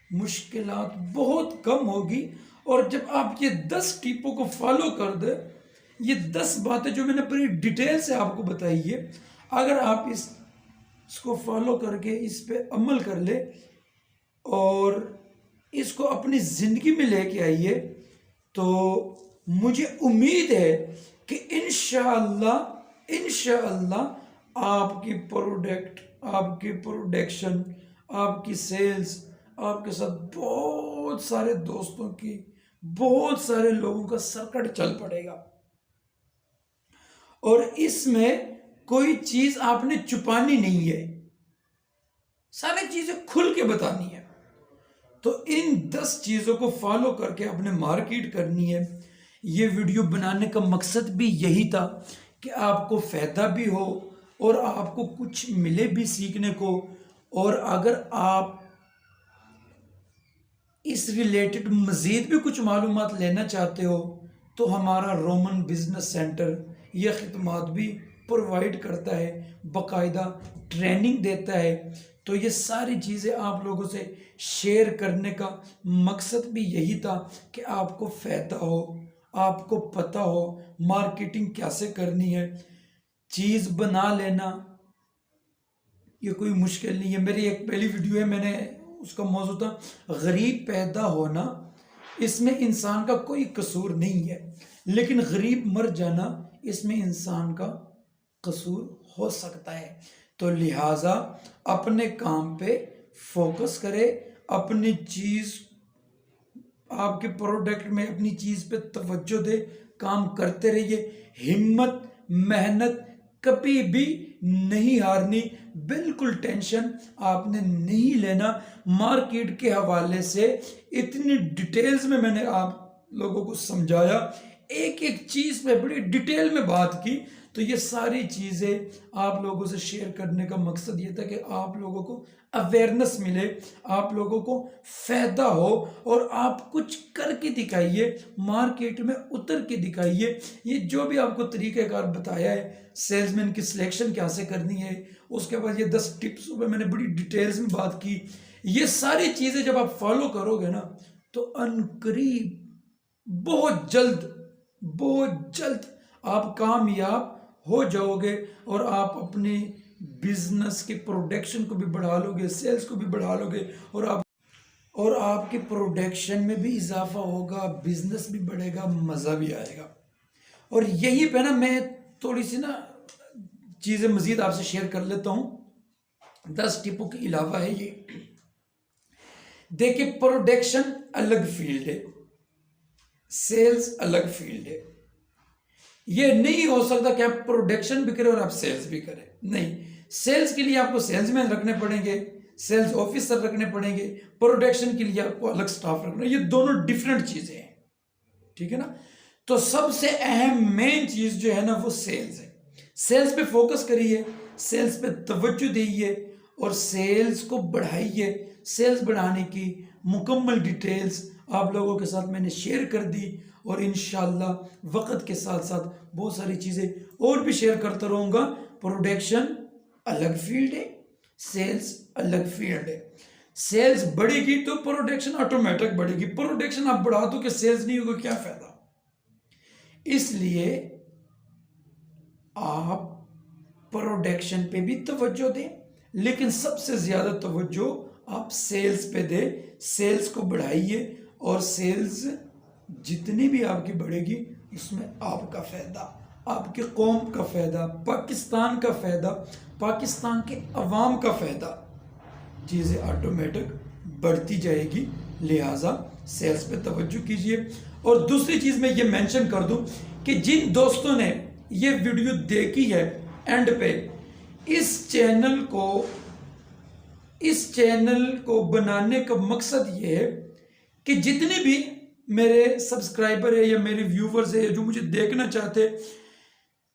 मुश्किलात बहुत कम होगी। और जब आप ये 10 टिपों को फॉलो कर दे, ये 10 बातें जो मैंने बड़ी डिटेल से आपको बताई है, अगर आप इसको फॉलो करके इस पे अमल कर ले और इसको अपनी ज़िंदगी में लेके आइए, तो मुझे उम्मीद है कि इंशाअल्लाह आपकी प्रोडक्ट, आपकी प्रोडक्शन, आपकी सेल्स, आपके साथ बहुत सारे दोस्तों की, बहुत सारे लोगों का सर्कट चल पड़ेगा। और इसमें कोई चीज आपने छुपानी नहीं है, सारी चीजें खुल के बतानी है। तो इन 10 चीजों को फॉलो करके आपने मार्केट करनी है। ये वीडियो बनाने का मकसद भी यही था कि आपको फायदा भी हो और आपको कुछ मिले भी सीखने को। और अगर आप इस रिलेटेड मज़ीद भी कुछ मालूमात लेना चाहते हो तो हमारा रोमन बिजनेस सेंटर यह खिदमात भी प्रोवाइड करता है, बाकायदा ट्रेनिंग देता है। तो ये सारी चीज़ें आप लोगों से शेयर करने का मकसद भी यही था कि आपको फ़ायदा हो, आपको पता हो मार्केटिंग कैसे करनी है। चीज़ बना लेना ये कोई मुश्किल नहीं है। मेरी एक पहली वीडियो है, मैंने उसका मौजू था गरीब पैदा होना, इसमें इंसान का कोई कसूर नहीं है, लेकिन गरीब मर जाना इसमें इंसान का कसूर हो सकता है। तो लिहाजा अपने काम पे फोकस करे, अपनी चीज़ आपके प्रोडक्ट में अपनी चीज़ पे तवज्जो दे, काम करते रहिए, हिम्मत मेहनत कभी भी नहीं हारनी, बिल्कुल टेंशन आपने नहीं लेना। मार्केट के हवाले से इतनी डिटेल्स में मैंने आप लोगों को समझाया, एक एक चीज़ पे बड़ी डिटेल में बात की। तो ये सारी चीज़ें आप लोगों से शेयर करने का मकसद ये था कि आप लोगों को अवेयरनेस मिले, आप लोगों को फ़ायदा हो और आप कुछ करके दिखाइए, मार्केट में उतर के दिखाइए। ये जो भी आपको तरीक़ाकार बताया है, सेल्समैन की सिलेक्शन कैसे करनी है, उसके बाद ये 10 टिप्स पे मैंने बड़ी डिटेल्स में बात की। ये सारी चीज़ें जब आप फॉलो करोगे ना तो अनकरीब बहुत जल्द आप कामयाब हो जाओगे और आप अपने बिजनेस के प्रोडक्शन को भी बढ़ा लोगे, सेल्स को भी बढ़ा लोगे और आपके प्रोडक्शन में भी इजाफा होगा, बिजनेस भी बढ़ेगा, मज़ा भी आएगा। और यहीं पे ना मैं थोड़ी सी ना चीज़ें मज़ीद आपसे शेयर कर लेता हूँ। 10 टिपों के अलावा है ये। देखिए, प्रोडक्शन अलग फील्ड है, सेल्स अलग फील्ड है। ये नहीं हो सकता कि आप प्रोडक्शन भी करें और आप सेल्स भी करें, नहीं। सेल्स के लिए आपको सेल्समैन रखने पड़ेंगे, सेल्स ऑफिसर रखने पड़ेंगे, प्रोडक्शन के लिए आपको अलग स्टाफ रखना, ये दोनों डिफरेंट चीजें हैं, ठीक है ना। तो सबसे अहम मेन चीज जो है ना वो सेल्स है। सेल्स पे फोकस करिए, सेल्स पे तवज्जो दीजिए और सेल्स को बढ़ाइए। सेल्स बढ़ाने की मुकम्मल डिटेल्स आप लोगों के साथ मैंने शेयर कर दी और इंशाल्लाह वक्त के साथ साथ बहुत सारी चीज़ें और भी शेयर करता रहूँगा। प्रोडक्शन अलग फील्ड है, सेल्स अलग फील्ड है। सेल्स बढ़ेगी तो प्रोडक्शन ऑटोमेटिक बढ़ेगी, प्रोडक्शन आप बढ़ा दो कि सेल्स नहीं होगा, क्या फायदा। इसलिए आप प्रोडक्शन पे भी तवज्जो दें, लेकिन सबसे ज़्यादा तवज्जो आप सेल्स पे दें। सेल्स को बढ़ाइए और सेल्स जितनी भी आपकी बढ़ेगी उसमें आपका फ़ायदा, आपके कौम का फ़ायदा, पाकिस्तान का फ़ायदा, पाकिस्तान के अवाम का फ़ायदा, चीज़ें ऑटोमेटिक बढ़ती जाएगी। लिहाजा सेल्स पे तवज्जो कीजिए। और दूसरी चीज़ मैं ये मेंशन कर दूं कि जिन दोस्तों ने ये वीडियो देखी है एंड पे, इस चैनल को बनाने का मकसद ये है कि जितने भी मेरे सब्सक्राइबर है या मेरे व्यूवर्स है जो मुझे देखना चाहते,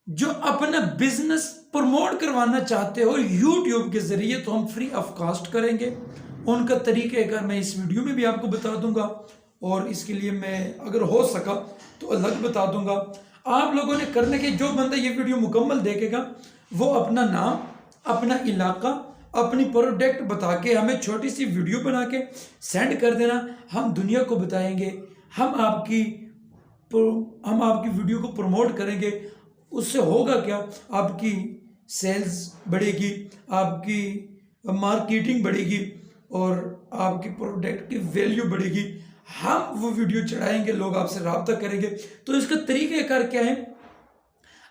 जो अपना बिजनेस प्रमोट करवाना चाहते हो यूट्यूब के जरिए, तो हम फ्री ऑफ कॉस्ट करेंगे। उनका तरीक़ाकार मैं इस वीडियो में भी आपको बता दूंगा और इसके लिए मैं अगर हो सका तो अलग बता दूंगा। आप लोगों ने करने के, जो बंदा ये वीडियो मुकम्मल देखेगा वो अपना नाम, अपना इलाका, अपनी प्रोडक्ट बता के हमें छोटी सी वीडियो बना के सेंड कर देना। हम दुनिया को बताएंगे, हम आपकी वीडियो को प्रमोट करेंगे। उससे होगा क्या, आपकी सेल्स बढ़ेगी, आपकी मार्केटिंग बढ़ेगी और आपकी प्रोडक्ट की वैल्यू बढ़ेगी। हम वो वीडियो चढ़ाएंगे, लोग आपसे रब्ता करेंगे। तो इसका तरीक़ाकार क्या है,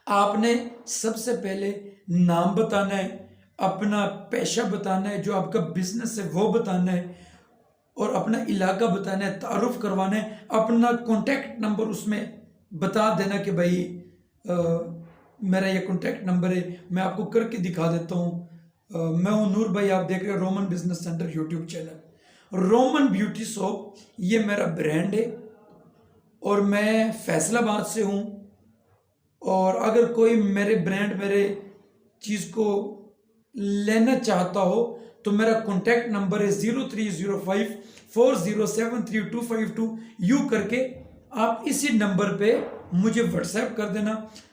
आपने सबसे पहले नाम बताना है, अपना पेशा बताना है, जो आपका बिजनेस है वो बताना है और अपना इलाका बताना है, तारुफ करवाना है, अपना कॉन्टैक्ट नंबर उसमें बता देना कि भाई मेरा ये कॉन्टैक्ट नंबर है, मैं आपको करके दिखा देता हूँ। मैं हूँ नूर भाई, आप देख रहे हो Roman business centre YouTube channel. Roman beauty shop ये मेरा ब्रांड है और मैं फैसलाबाद से हूँ। और अगर कोई मेरे ब्रांड, मेरे चीज़ को लेना चाहता हो तो मेरा कॉन्टैक्ट नंबर है 0305 40732252 यू करके आप इसी नंबर पे मुझे व्हाट्सएप कर देना।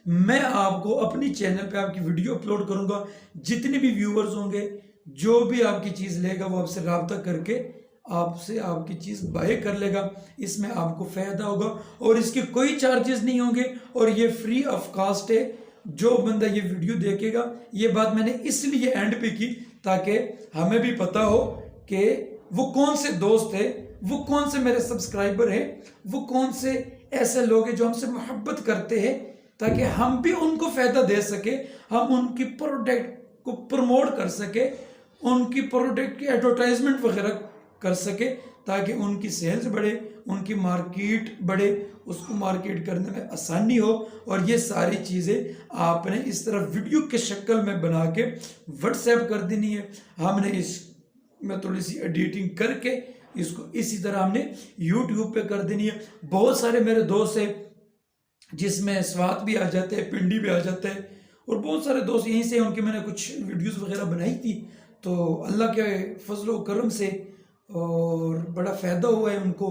मैं आपको अपनी चैनल पे आपकी वीडियो अपलोड करूंगा। जितने भी व्यूअर्स होंगे, जो भी आपकी चीज़ लेगा वो आपसे रब्ता करके आपसे आपकी चीज़ बाय कर लेगा। इसमें आपको फ़ायदा होगा और इसके कोई चार्जेस नहीं होंगे और ये फ्री ऑफ कॉस्ट है। जो बंदा ये वीडियो देखेगा, ये बात मैंने इसलिए एंड पे की ताकि हमें भी पता हो कि वो कौन से दोस्त है, वो कौन से मेरे सब्सक्राइबर है, वो कौन से ऐसे लोग हैं जो हमसे मोहब्बत करते हैं, ताकि हम भी उनको फ़ायदा दे सके, हम उनकी प्रोडक्ट को प्रमोट कर सके, उनकी प्रोडक्ट की एडवर्टाइजमेंट वगैरह कर सके, ताकि उनकी सेल्स बढ़े, उनकी मार्केट बढ़े, उसको मार्केट करने में आसानी हो। और ये सारी चीज़ें आपने इस तरह वीडियो के शक्ल में बना के व्हाट्सएप कर देनी है। हमने इसमें थोड़ी सी एडिटिंग करके इसको इसी तरह हमने यूट्यूब पे कर देनी है। बहुत सारे मेरे दोस्त हैं जिसमें स्वाद भी आ जाते हैं, पिंडी भी आ जाता है, और बहुत सारे दोस्त यहीं से, उनकी मैंने कुछ वीडियोस वगैरह बनाई थी, तो अल्लाह के फजल व करम से और बड़ा फ़ायदा हुआ है उनको,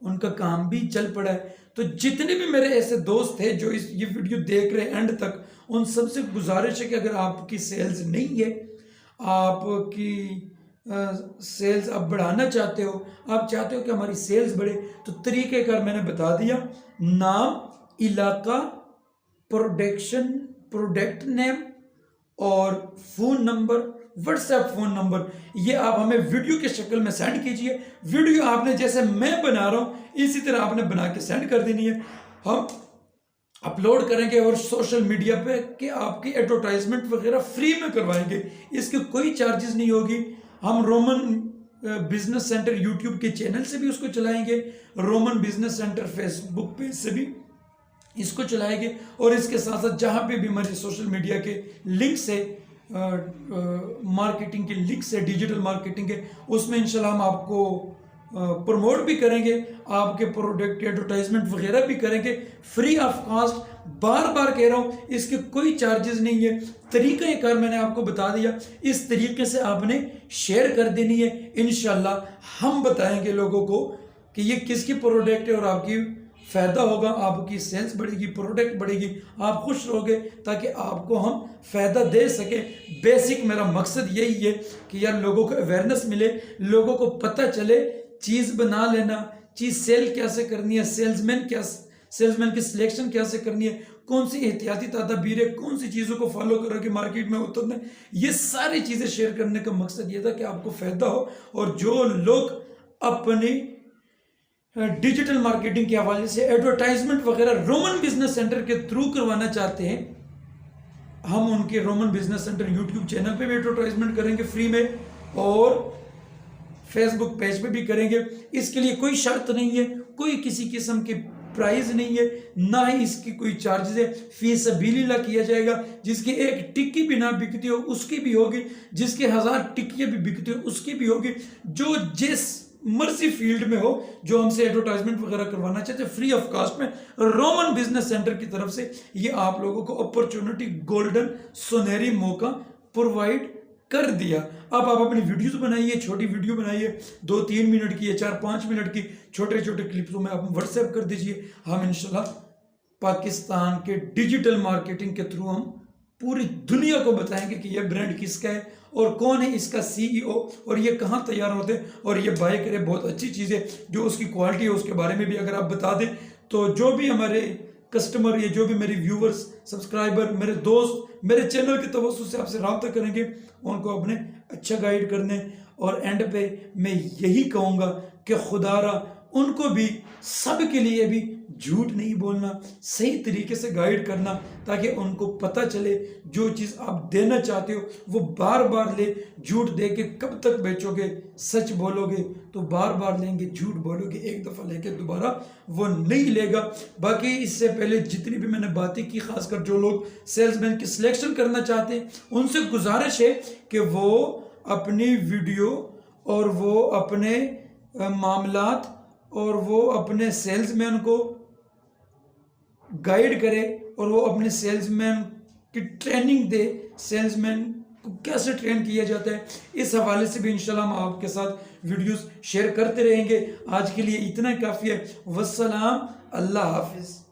उनका काम भी चल पड़ा है। तो जितने भी मेरे ऐसे दोस्त हैं जो ये वीडियो देख रहे हैं एंड तक, उन सबसे गुजारिश है कि अगर आपकी सेल्स नहीं है, आपकी सेल्स आप बढ़ाना चाहते हो, आप चाहते हो कि हमारी सेल्स बढ़े, तो तरीक़ेकार मैंने बता दिया। नाम, इलाका, प्रोडक्शन, प्रोडक्ट नेम और phone number, WhatsApp phone number, ये आप हमें वीडियो के शक्ल में सेंड कीजिए। वीडियो आपने जैसे मैं बना रहा हूँ इसी तरह आपने बना के सेंड कर देनी है। हम अपलोड करेंगे और सोशल मीडिया पे कि आपकी एडवर्टाइजमेंट वगैरह फ्री में करवाएंगे, इसके कोई चार्जेस नहीं होगी। हम रोमन बिजनेस सेंटर यूट्यूब के चैनल से भी उसको चलाएंगे, Roman business centre Facebook page से भी इसको चलाएंगे, और इसके साथ साथ जहाँ पे भी हमारे सोशल मीडिया के लिंक से, मार्केटिंग के लिंक से, डिजिटल मार्केटिंग के, उसमें इंशाल्लाह हम आपको प्रमोट भी करेंगे, आपके प्रोडक्ट की एडवर्टाइजमेंट वगैरह भी करेंगे फ्री ऑफ कॉस्ट। बार बार कह रहा हूँ, इसके कोई चार्जेस नहीं है। तरीक़ाकार मैंने आपको बता दिया, इस तरीके से आपने शेयर कर देनी है। इंशाल्लाह हम बताएंगे लोगों को कि ये किसकी प्रोडक्ट है और आपकी फ़ायदा होगा, आपकी सेल्स बढ़ेगी, प्रोडक्ट बढ़ेगी, आप खुश रहोगे, ताकि आपको हम फ़ायदा दे सके। बेसिक मेरा मकसद यही है कि यार लोगों को अवेयरनेस मिले, लोगों को पता चले, चीज़ बना लेना, चीज़ सेल कैसे करनी है, सेल्समैन की सिलेक्शन कैसे करनी है, कौन सी एहतियाती तदाबीर है, कौन सी चीज़ों को फॉलो करके मार्केट में उतरना है, ये सारी चीज़ें शेयर करने का मकसद ये था कि आपको फ़ायदा हो। और जो लोग अपनी डिजिटल मार्केटिंग के हवाले से एडवर्टाइजमेंट वगैरह रोमन बिजनेस सेंटर के थ्रू करवाना चाहते हैं, हम उनके Roman business centre YouTube channel पे भी एडवर्टाइजमेंट करेंगे फ्री में, और फेसबुक पेज पे भी करेंगे। इसके लिए कोई शर्त नहीं है, कोई किसी किस्म की प्राइस नहीं है, ना ही इसकी कोई चार्जेस है। फी सबीलिल्लाह किया जाएगा। जिसकी एक टिक्की भी ना बिकती हो उसकी भी होगी, जिसके 1000 टिक्कियाँ भी बिकती हो उसकी भी होगी। जो जिस मर्जी फील्ड में हो, जो हमसे एडवर्टाइजमेंट वगैरह करवाना चाहते हैं फ्री ऑफ कॉस्ट में, रोमन बिजनेस सेंटर की तरफ से ये आप लोगों को अपॉर्चुनिटी, गोल्डन सुनहरी मौका प्रोवाइड कर दिया। अब आप अपनी वीडियोस बनाइए, छोटी वीडियो बनाइए, 2-3 मिनट की या 4-5 मिनट की छोटे छोटे क्लिप्सों में आप व्हाट्सएप कर दीजिए। हम इंशाल्लाह पाकिस्तान के डिजिटल मार्केटिंग के थ्रू हम पूरी दुनिया को बताएंगे कि यह ब्रांड किसका है और कौन है इसका सीईओ, और ये कहाँ तैयार होते हैं, और ये बाय करे। बहुत अच्छी चीज़ है, जो उसकी क्वालिटी है उसके बारे में भी अगर आप बता दें, तो जो भी हमारे कस्टमर या जो भी मेरे व्यूवर्स, सब्सक्राइबर, मेरे दोस्त मेरे चैनल के तवज्जुह से आपसे रब्ता करेंगे, उनको अपने अच्छा गाइड करने। और एंड पे मैं यही कहूँगा कि खुदारा उनको भी, सब के लिए भी झूठ नहीं बोलना, सही तरीके से गाइड करना, ताकि उनको पता चले जो चीज़ आप देना चाहते हो वो बार बार ले। झूठ दे के कब तक बेचोगे, सच बोलोगे तो बार बार लेंगे, झूठ बोलोगे एक दफ़ा लेके दोबारा वो नहीं लेगा। बाकी इससे पहले जितनी भी मैंने बातें की, खासकर जो लोग सेल्समैन की सिलेक्शन करना चाहते हैं, उनसे गुजारिश है कि वो अपनी वीडियो और वो अपने मामलात और वो अपने सेल्समैन को गाइड करे और वो अपने सेल्समैन की ट्रेनिंग दे, सेल्समैन को कैसे ट्रेन किया जाता है, इस हवाले से भी इंशाल्लाह हम आपके साथ वीडियोस शेयर करते रहेंगे। आज के लिए इतना काफ़ी है। वस्सलाम, अल्लाह हाफिज़।